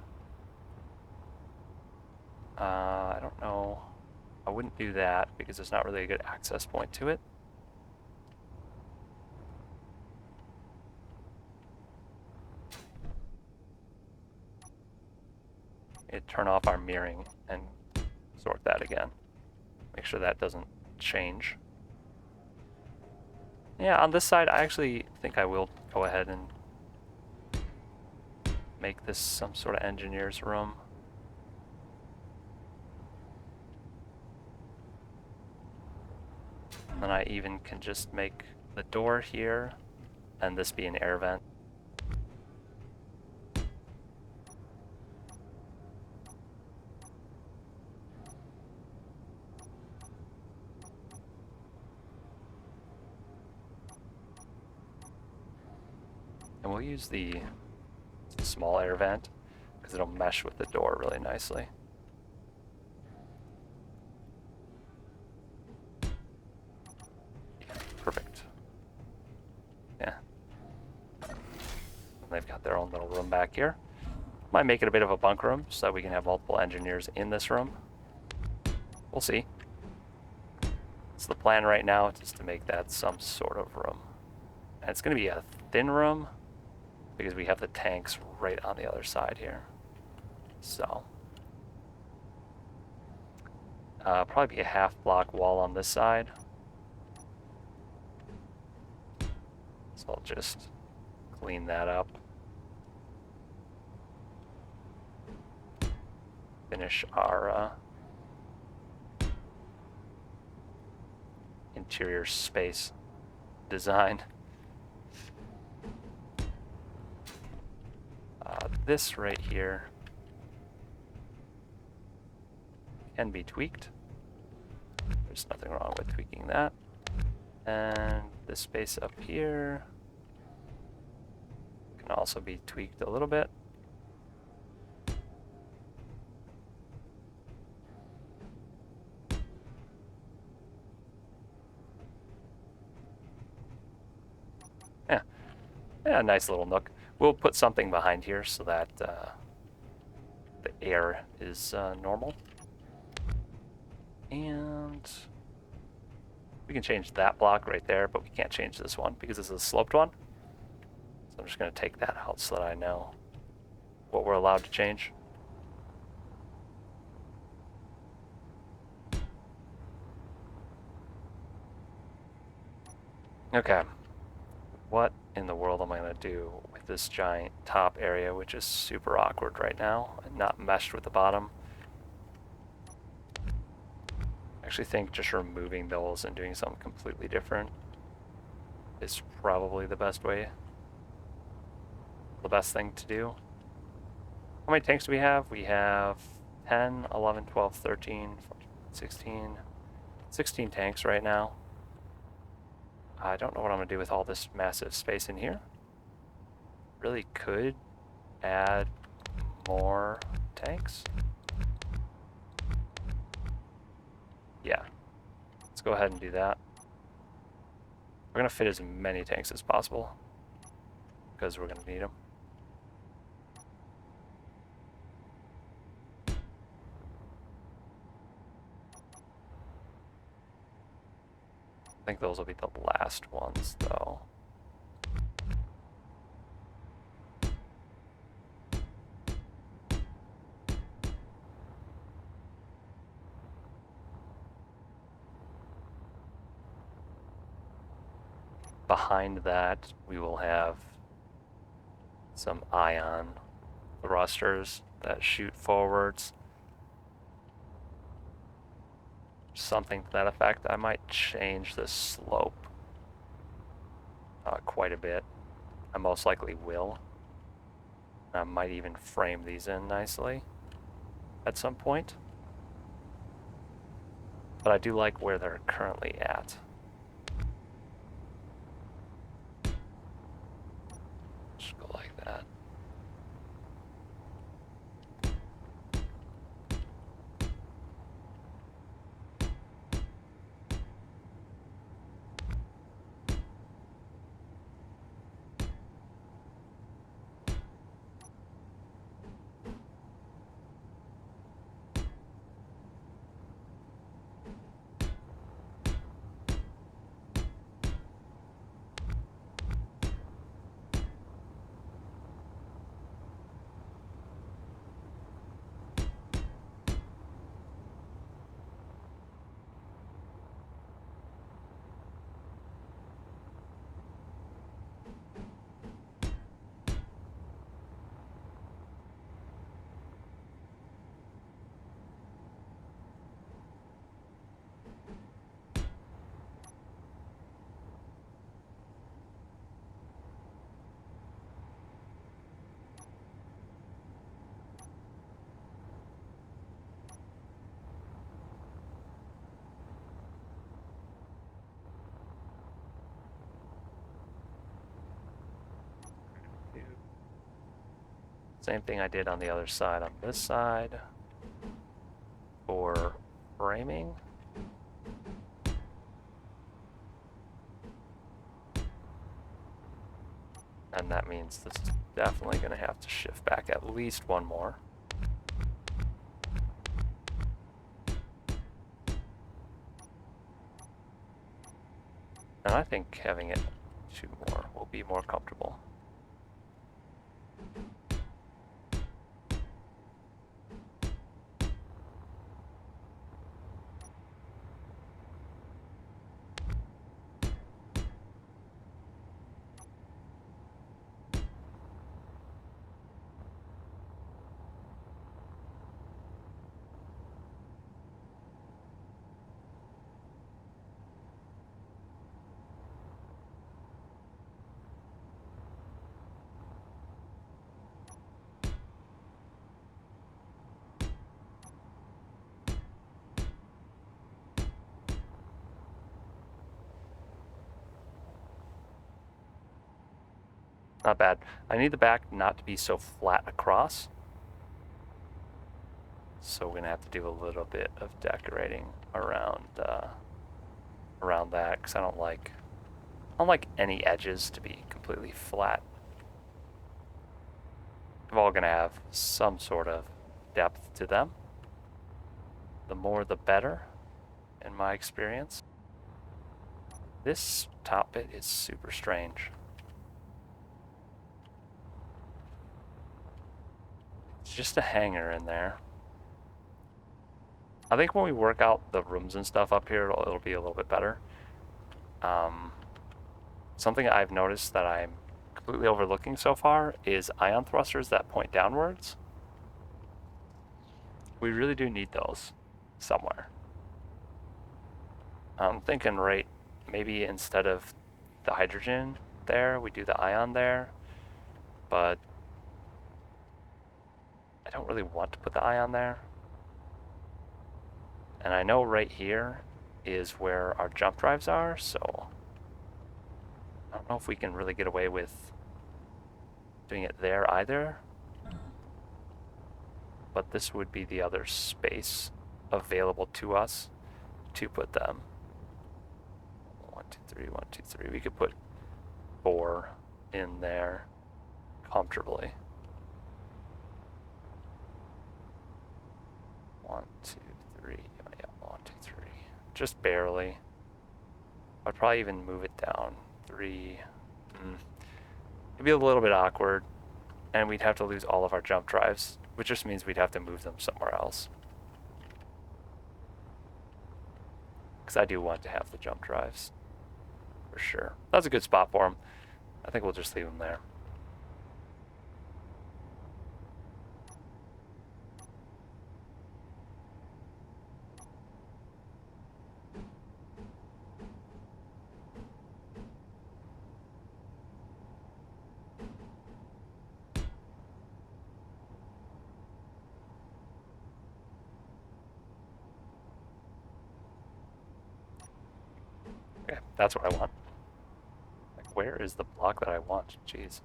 I don't know. I wouldn't do that because there's not really a good access point to it. Turn off our mirroring and sort that again. Make sure that doesn't change. Yeah, on this side, I actually think I will go ahead and make this some sort of engineer's room. And then I even can just make the door here and this be an air vent. And we'll use the small air vent because it'll mesh with the door really nicely. Perfect. Yeah. And they've got their own little room back here. Might make it a bit of a bunk room so that we can have multiple engineers in this room. We'll see. It's the plan right now, just to make that some sort of room. And it's going to be a thin room because we have the tanks right on the other side here. So probably be a half block wall on this side. So I'll just clean that up. Finish our interior space design. This right here can be tweaked. There's nothing wrong with tweaking that. And this space up here can also be tweaked a little bit. Yeah, nice little nook. We'll put something behind here so that the air is normal. And we can change that block right there, but we can't change this one because this is a sloped one. So I'm just going to take that out so that I know what we're allowed to change. Okay. What in the world am I going to do with this giant top area, which is super awkward right now and not meshed with the bottom? actually think just removing those and doing something completely different is probably the best way. The best thing to do. How many tanks do we have? We have 10, 11, 12, 13, 14, 16, 16 tanks right now. I don't know what I'm going to do with all this massive space in here. Really could add more tanks. Yeah, let's go ahead and do that. We're going to fit as many tanks as possible because we're going to need them. I think those will be the last ones, though. Behind that, we will have some ion thrusters that shoot forwards. Something to that effect. I might change the slope quite a bit. I most likely will. I might even frame these in nicely at some point. But I do like where they're currently at. Just go like that. Same thing I did on the other side on this side for framing. And that means this is definitely going to have to shift back at least one more. And I think having it 2 more will be more comfortable. Not bad. I need the back not to be so flat across. So we're gonna have to do a little bit of decorating around around that because I don't like any edges to be completely flat. They're all gonna have some sort of depth to them. The more the better, in my experience. This top bit is super strange. It's just a hanger in there. I think when we work out the rooms and stuff up here, it'll be a little bit better. Something I've noticed that I'm completely overlooking so far is ion thrusters that point downwards. We really do need those somewhere. I'm thinking maybe instead of the hydrogen there, we do the ion there, but I don't really want to put the ion there. And I know right here is where our jump drives are, so I don't know if we can really get away with doing it there either. But this would be the other space available to us to put them. 1, 2, 3, 1, 2, 3. We could put 4 in there comfortably. 1, 2, 3. Yeah, 1, 2, 3. Just barely. I'd probably even move it down 3. It'd be a little bit awkward, and we'd have to lose all of our jump drives, which just means we'd have to move them somewhere else. Because I do want to have the jump drives, for sure. That's a good spot for them. I think we'll just leave them there. Okay, that's what I want. Like, where is the block that I want? Jeez.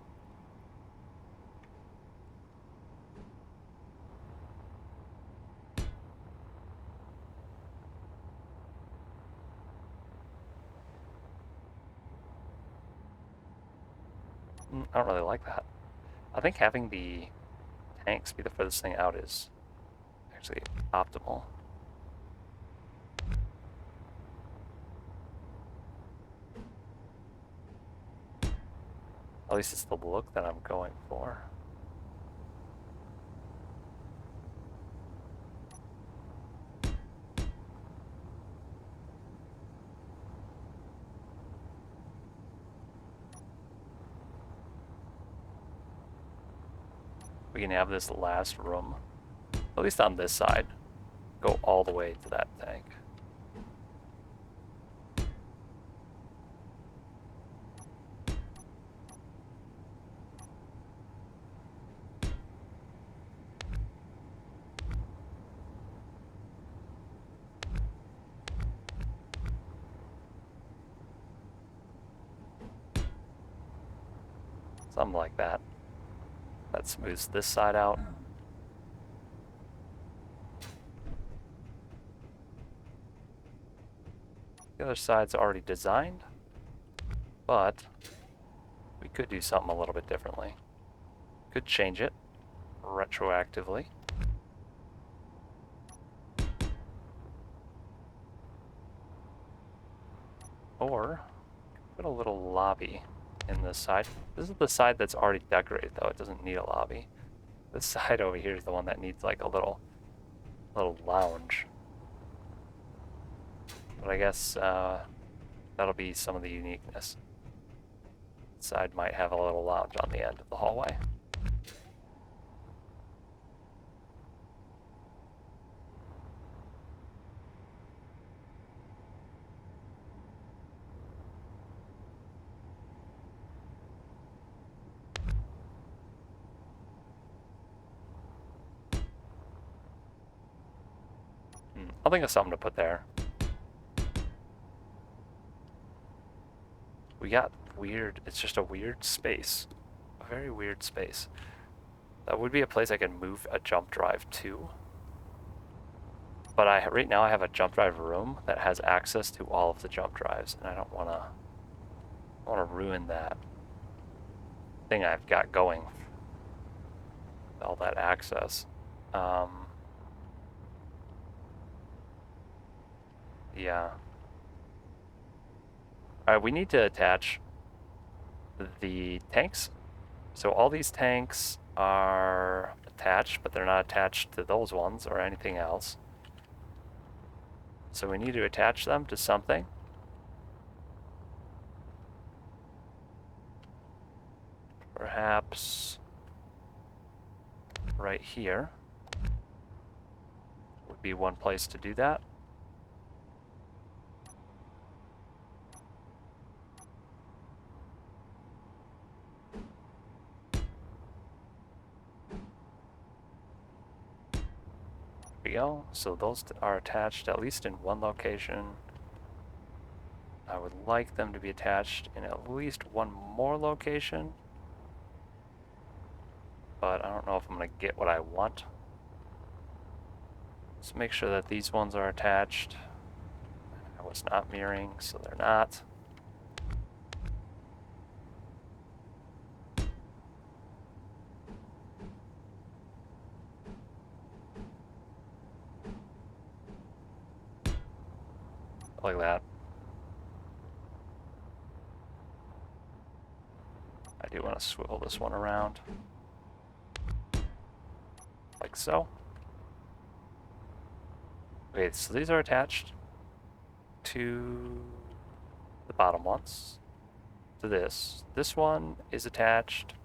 I don't really like that. I think having the tanks be the furthest thing out is actually optimal. At least it's the look that I'm going for. We can have this last room, at least on this side, go all the way to that tank. Something like that. That smooths this side out. The other side's already designed, but we could do something a little bit differently. Could change it retroactively. Or put a little lobby in this side. This is the side that's already decorated, though. It doesn't need a lobby. This side over here is the one that needs like a little lounge. But I guess that'll be some of the uniqueness. This side might have a little lounge on the end of the hallway. I'll think of something to put there. We got weird, it's just a weird space. A very weird space. That would be a place I could move a jump drive to. But right now I have a jump drive room that has access to all of the jump drives, and I don't want to ruin that thing I've got going. All that access. Yeah. Alright, we need to attach the tanks. So all these tanks are attached, but they're not attached to those ones or anything else. So we need to attach them to something. Perhaps right here would be one place to do that. go. So those are attached at least in one location. I would like them to be attached in at least one more location, but I don't know if I'm going to get what I want. Let's make sure that these ones are attached. I was not mirroring, so they're not. Like that. I do want to swivel this one around. Like so. Okay, so these are attached to the bottom ones. To this. This one is attached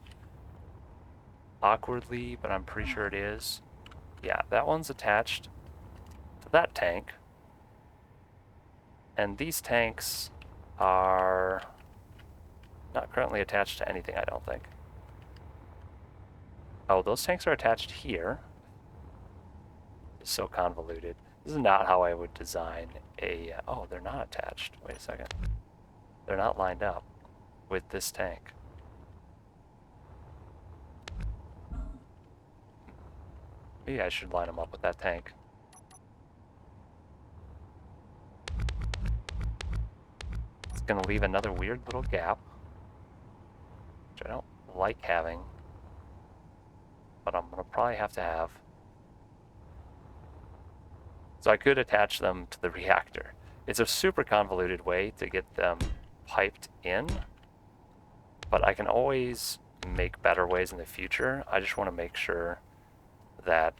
awkwardly, but I'm pretty sure it is. Yeah, that one's attached to that tank. And these tanks are not currently attached to anything, I don't think. Oh, those tanks are attached here. It's so convoluted. This is not how I would design a... oh, they're not attached. Wait a second. They're not lined up with this tank. Maybe I should line them up with that tank. It's going to leave another weird little gap, which I don't like having, but I'm going to probably have to have. So I could attach them to the reactor. It's a super convoluted way to get them piped in, but I can always make better ways in the future. I just want to make sure that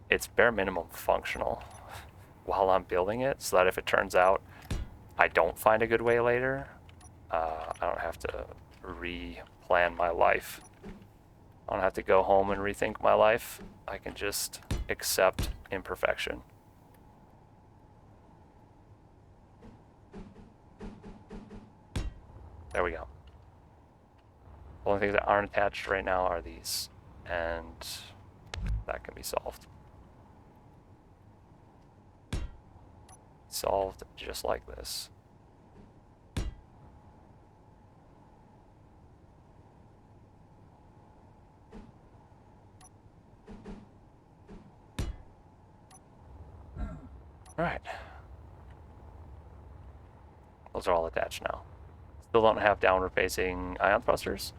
it's bare minimum functional while I'm building it, so that if it turns out I don't find a good way later, I don't have to re-plan my life. I don't have to go home and rethink my life. I can just accept imperfection. There we go. The only things that aren't attached right now are these, and that can be solved. Solved just like this. Alright. Those are all attached now. Still don't have downward facing ion thrusters.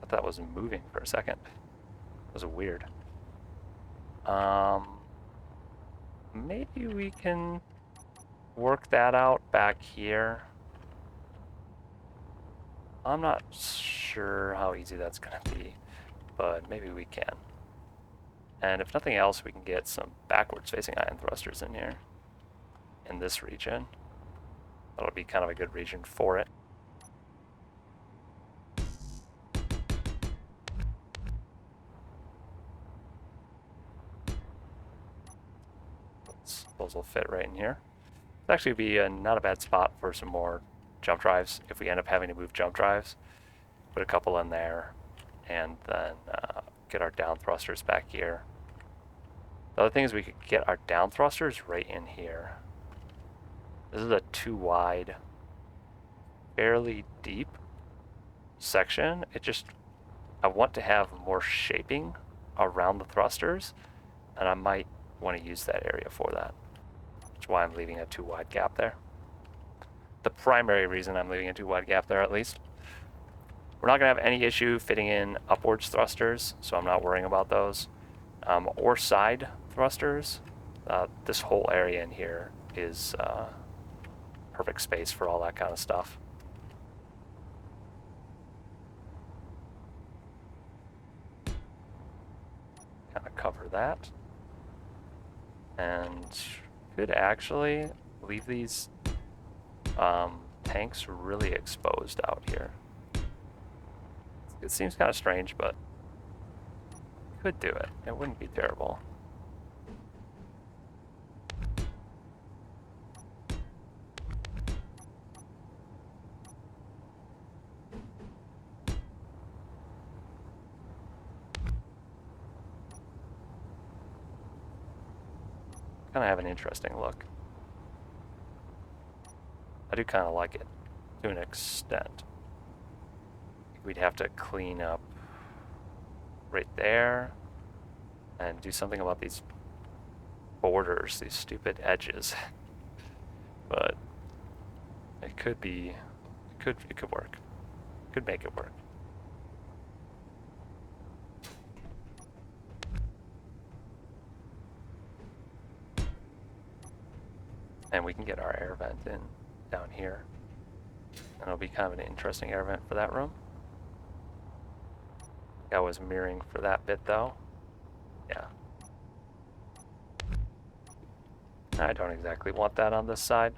I thought that was moving for a second. It was weird. Maybe we can work that out back here. I'm not sure how easy that's going to be, but maybe we can. And if nothing else, we can get some backwards facing ion thrusters in here, in this region. That'll be kind of a good region for it. Those will fit right in here. It'd actually be not a bad spot for some more jump drives if we end up having to move jump drives. Put a couple in there, and then get our down thrusters back here. The other thing is we could get our down thrusters right in here. This is a too wide, fairly deep section. I want to have more shaping around the thrusters, and I might want to use that area for that. That's why I'm leaving a too wide gap there. The primary reason I'm leaving a too wide gap there, at least. We're not going to have any issue fitting in upwards thrusters, so I'm not worrying about those. Or side thrusters. This whole area in here is perfect space for all that kind of stuff. Kind of cover that. And could actually leave these tanks really exposed out here. It seems kind of strange, but could do it. It wouldn't be terrible. kind of have an interesting look. I do kind of like it to an extent. We'd have to clean up right there and do something about these borders, these stupid edges. But it could be, it could work. Could make it work. And we can get our air vent in down here. And it'll be kind of an interesting air vent for that room. I was mirroring for that bit though. Yeah. I don't exactly want that on this side.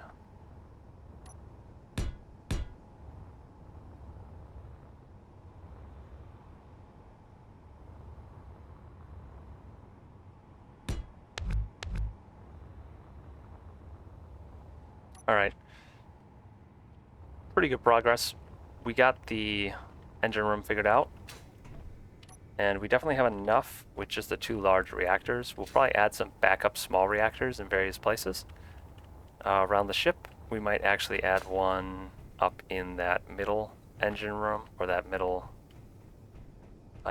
All right. Pretty good progress. We got the engine room figured out. And we definitely have enough with just the 2 large reactors. We'll probably add some backup small reactors in various places around the ship. We might actually add one up in that middle engine room, or that middle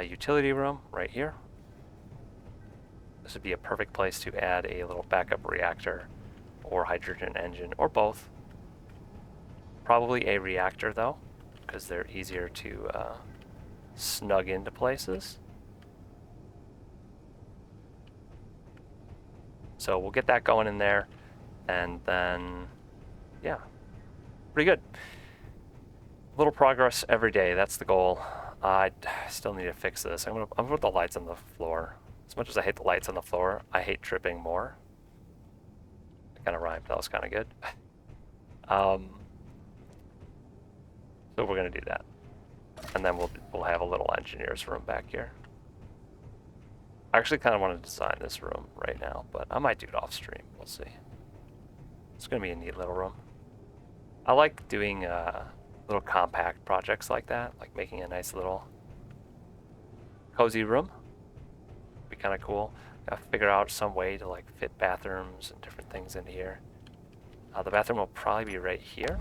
utility room right here. This would be a perfect place to add a little backup reactor or hydrogen engine, or both. Probably a reactor though, because they're easier to snug into places. So we'll get that going in there, and then, yeah, pretty good. Little progress every day, that's the goal. I still need to fix this. I'm gonna put the lights on the floor. As much as I hate the lights on the floor, I hate tripping more. It kind of rhymed, that was kind of good. So we're gonna do that. And then we'll have a little engineer's room back here. I actually kind of want to design this room right now, but I might do it off stream. We'll see. It's going to be a neat little room. I like doing little compact projects like that, like making a nice little cozy room. Be kind of cool. Gotta figure out some way to like fit bathrooms and different things in here. The bathroom will probably be right here.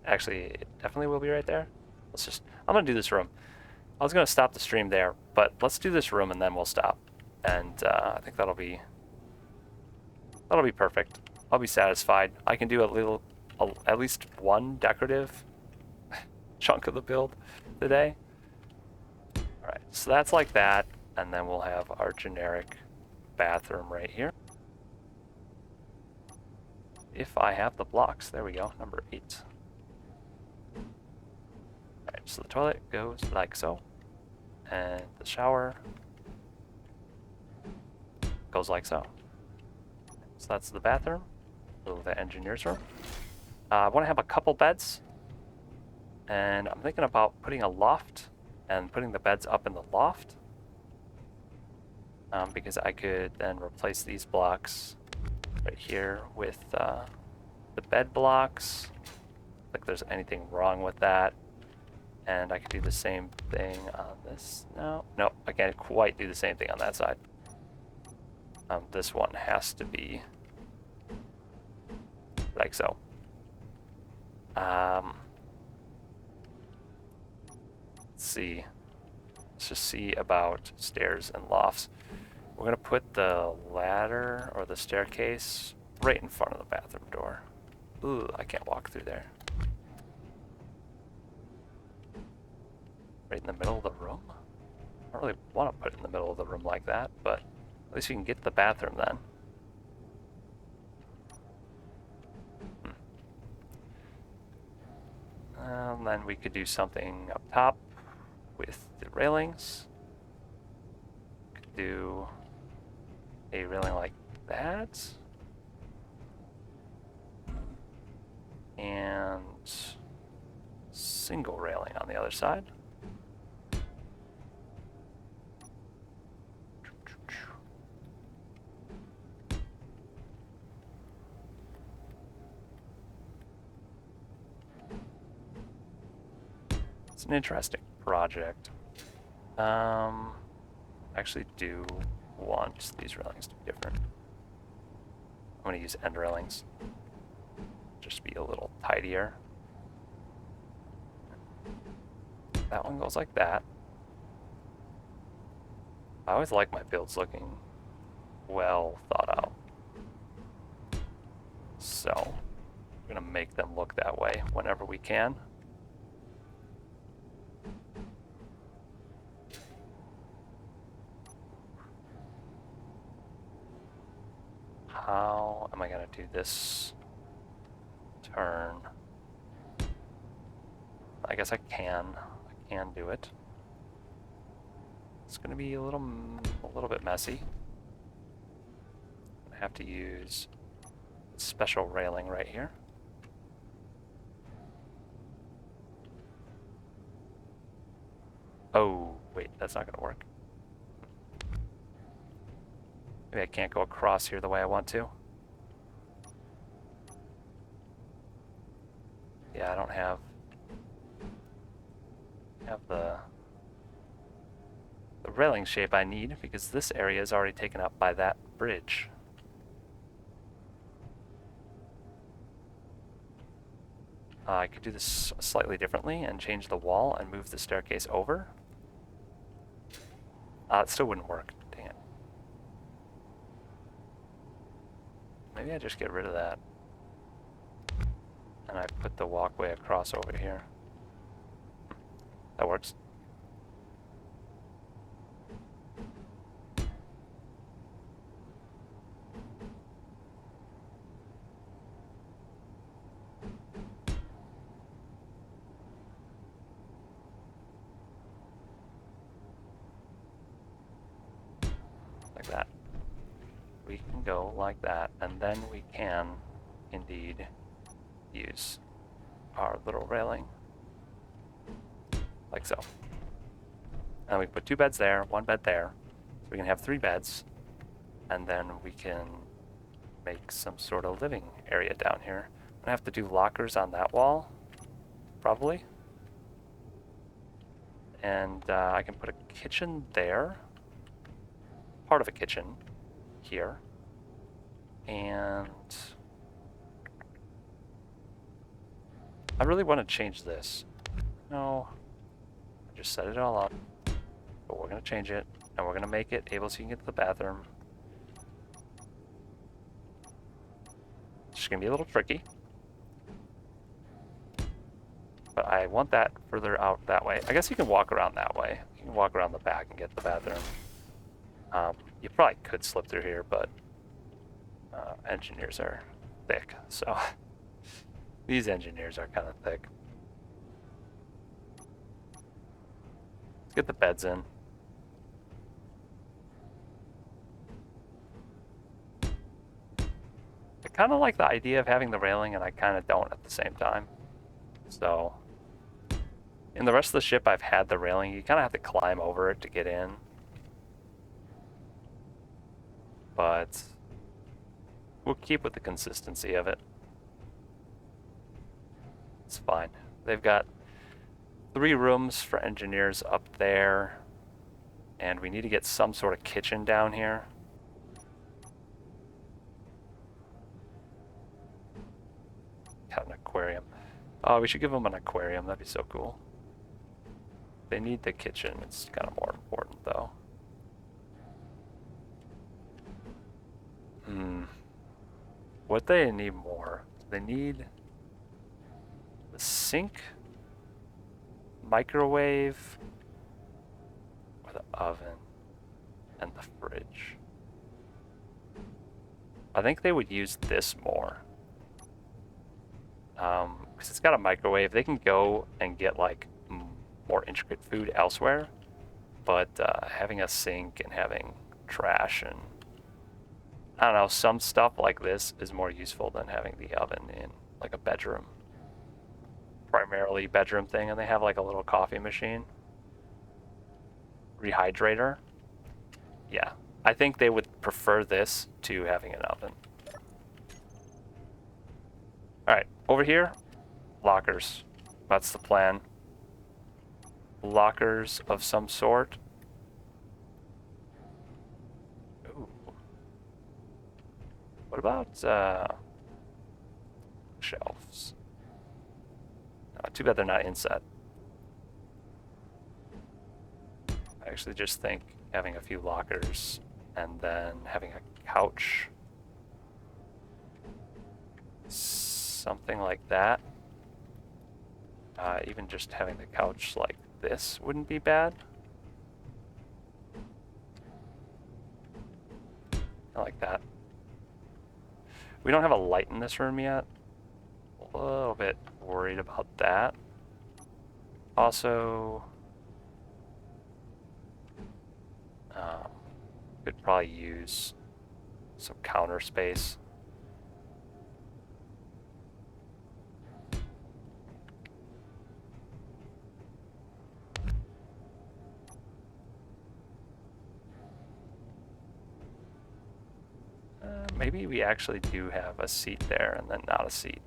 Actually, it definitely will be right there. I'm gonna do this room. I was gonna stop the stream there, but let's do this room and then we'll stop. And I think that'll be perfect. I'll be satisfied. I can do at least one decorative chunk of the build today. All right, so that's like that, and then we'll have our generic bathroom right here. If I have the blocks, there we go, number 8. Alright, so the toilet goes like so, and the shower goes like so. So that's the bathroom, so the engineer's room. I want to have a couple beds, and I'm thinking about putting a loft and putting the beds up in the loft, because I could then replace these blocks right here with the bed blocks. Like there's anything wrong with that. And I could do the same thing on this. No, I can't quite do the same thing on that side. This one has to be like so. Let's see. Let's just see about stairs and lofts. We're gonna put the ladder or the staircase right in front of the bathroom door. Ooh, I can't walk through there. Right in the middle of the room? I don't really want to put it in the middle of the room like that, but at least you can get to the bathroom then. And then we could do something up top with the railings. Could do a railing like that. And single railing on the other side. It's an interesting project. Actually do want these railings to be different. I'm going to use end railings. Just be a little tidier. That one goes like that. I always like my builds looking well thought out. So, I'm going to make them look that way whenever we can. How am I going to do this turn? I guess I can do it. It's going to be a little bit messy. I have to use a special railing right here. Oh, wait, that's not going to work. Maybe I can't go across here the way I want to. Yeah, I don't have the railing shape I need because this area is already taken up by that bridge. I could do this slightly differently and change the wall and move the staircase over. It still wouldn't work. Dang it. Maybe I just get rid of that. And I put the walkway across over here. That works. Like that. We can go like that, and then we can indeed use our little railing like so. And we put 2 beds there, 1 bed there, so we can have 3 beds, and then we can make some sort of living area down here. I'm gonna have to do lockers on that wall, probably, and I can put a kitchen there, part of a kitchen here, and I really want to change this. No, I just set it all up, but we're going to change it, and we're going to make it able so you can get to the bathroom. It's just going to be a little tricky, but I want that further out that way. I guess you can walk around that way. You can walk around the back and get to the bathroom. You probably could slip through here, but engineers are thick, so these engineers are kind of thick. Let's get the beds in. I kind of like the idea of having the railing, and I kind of don't at the same time. So, in the rest of the ship, I've had the railing. You kind of have to climb over it to get in. But we'll keep with the consistency of it. It's fine. They've got 3 rooms for engineers up there, and we need to get some sort of kitchen down here. Got an aquarium. Oh, we should give them an aquarium. That'd be so cool. They need the kitchen. It's kind of more important, though. What they need more? They need the sink, microwave, or the oven, and the fridge. I think they would use this more. Because it's got a microwave. They can go and get like more intricate food elsewhere, but having a sink and having trash and I don't know, some stuff like this is more useful than having the oven in like a bedroom. Primarily bedroom thing, and they have like a little coffee machine. Rehydrator. Yeah, I think they would prefer this to having an oven. Alright, over here, lockers. That's the plan. Lockers of some sort. about shelves? Too bad they're not inset. I actually just think having a few lockers and then having a couch, something like that. Even just having the couch like this wouldn't be bad. I like that. We don't have a light in this room yet. A little bit worried about that. Also, could probably use some counter space. Maybe we actually do have a seat there and then not a seat.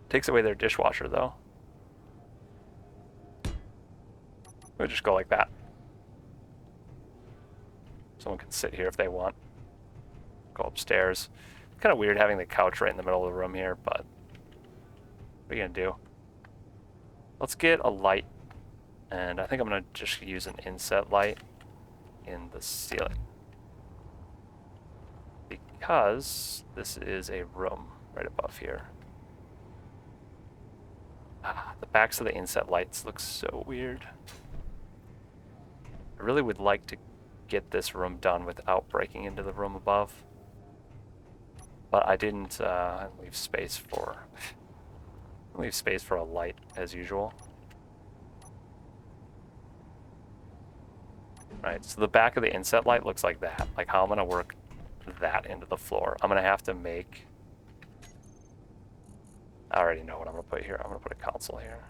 Takes away their dishwasher though. We'll just go like that. Someone can sit here if they want. Go upstairs. It's kind of weird having the couch right in the middle of the room here, but what are you gonna do? Let's get a light, and I think I'm gonna just use an inset light in the ceiling. Because this is a room right above here. The backs of the inset lights look so weird. I really would like to get this room done without breaking into the room above. But I didn't leave space for a light as usual. Right, so the back of the inset light looks like that. Like how I'm gonna work that into the floor. I'm gonna have to make, I already know what I'm gonna put here. I'm gonna put a console here.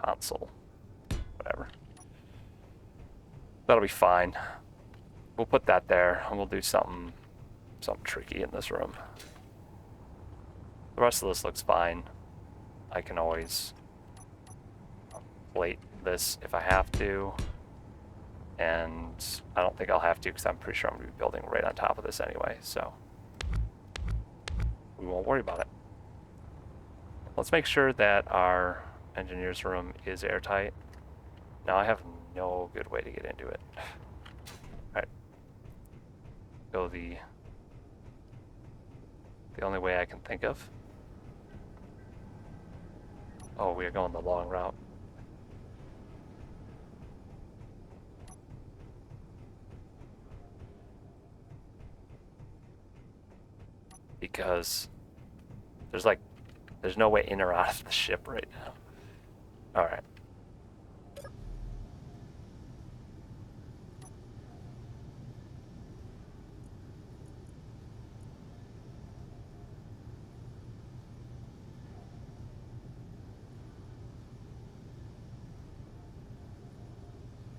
Console, whatever. That'll be fine. We'll put that there and we'll do something tricky in this room. The rest of this looks fine. I can always plate this if I have to. And I don't think I'll have to because I'm pretty sure I'm going to be building right on top of this anyway, so we won't worry about it. Let's make sure that our engineer's room is airtight. Now I have no good way to get into it. Alright. Go the only way I can think of. Oh, we are going the long route. Because there's no way in or out of the ship right now. Alright.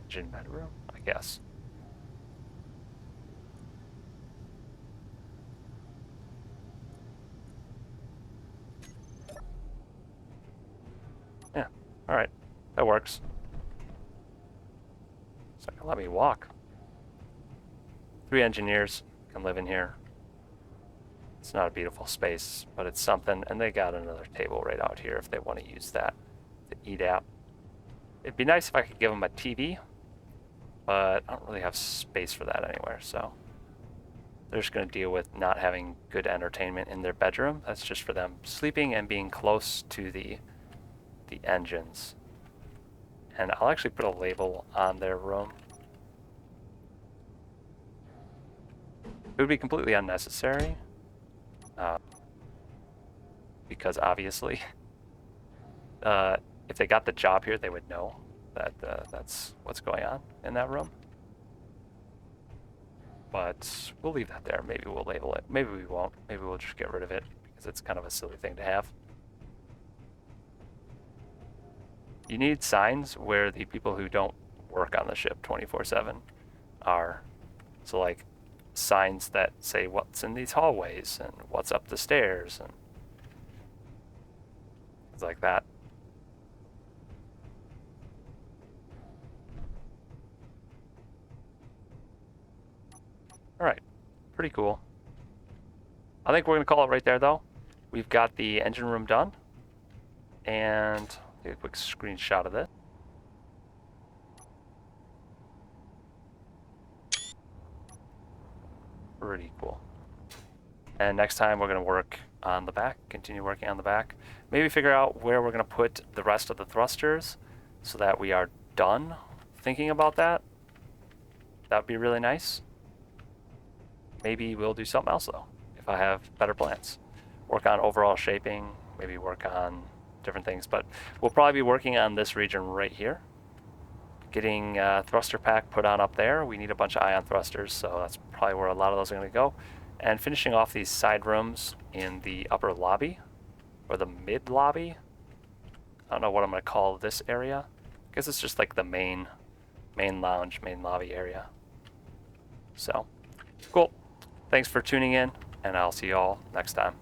Engine bedroom, I guess. Yeah, alright. That works. It's not gonna let me walk. 3 engineers can live in here. It's not a beautiful space, but it's something, and they got another table right out here if they want to use that to eat at. It'd be nice if I could give them a TV, but I don't really have space for that anywhere, so they're just going to deal with not having good entertainment in their bedroom. That's just for them sleeping and being close to the engines. And I'll actually put a label on their room. It would be completely unnecessary, because obviously, if they got the job here, they would know that that's what's going on in that room. But we'll leave that there. Maybe we'll label it. Maybe we won't. Maybe we'll just get rid of it because it's kind of a silly thing to have. You need signs where the people who don't work on the ship 24/7 are. So like signs that say what's in these hallways and what's up the stairs and things like that. All right, pretty cool. I think we're going to call it right there, though. We've got the engine room done. And take a quick screenshot of this. Pretty cool. And next time we're going to work on the back, continue working on the back. Maybe figure out where we're going to put the rest of the thrusters so that we are done thinking about that. That would be really nice. Maybe we'll do something else, though, if I have better plans. Work on overall shaping, maybe work on different things. But we'll probably be working on this region right here. Getting thruster pack put on up there. We need a bunch of ion thrusters, so that's probably where a lot of those are going to go. And finishing off these side rooms in the upper lobby, or the mid lobby. I don't know what I'm going to call this area. I guess it's just like the main lounge, main lobby area. So, cool. Thanks for tuning in, and I'll see you all next time.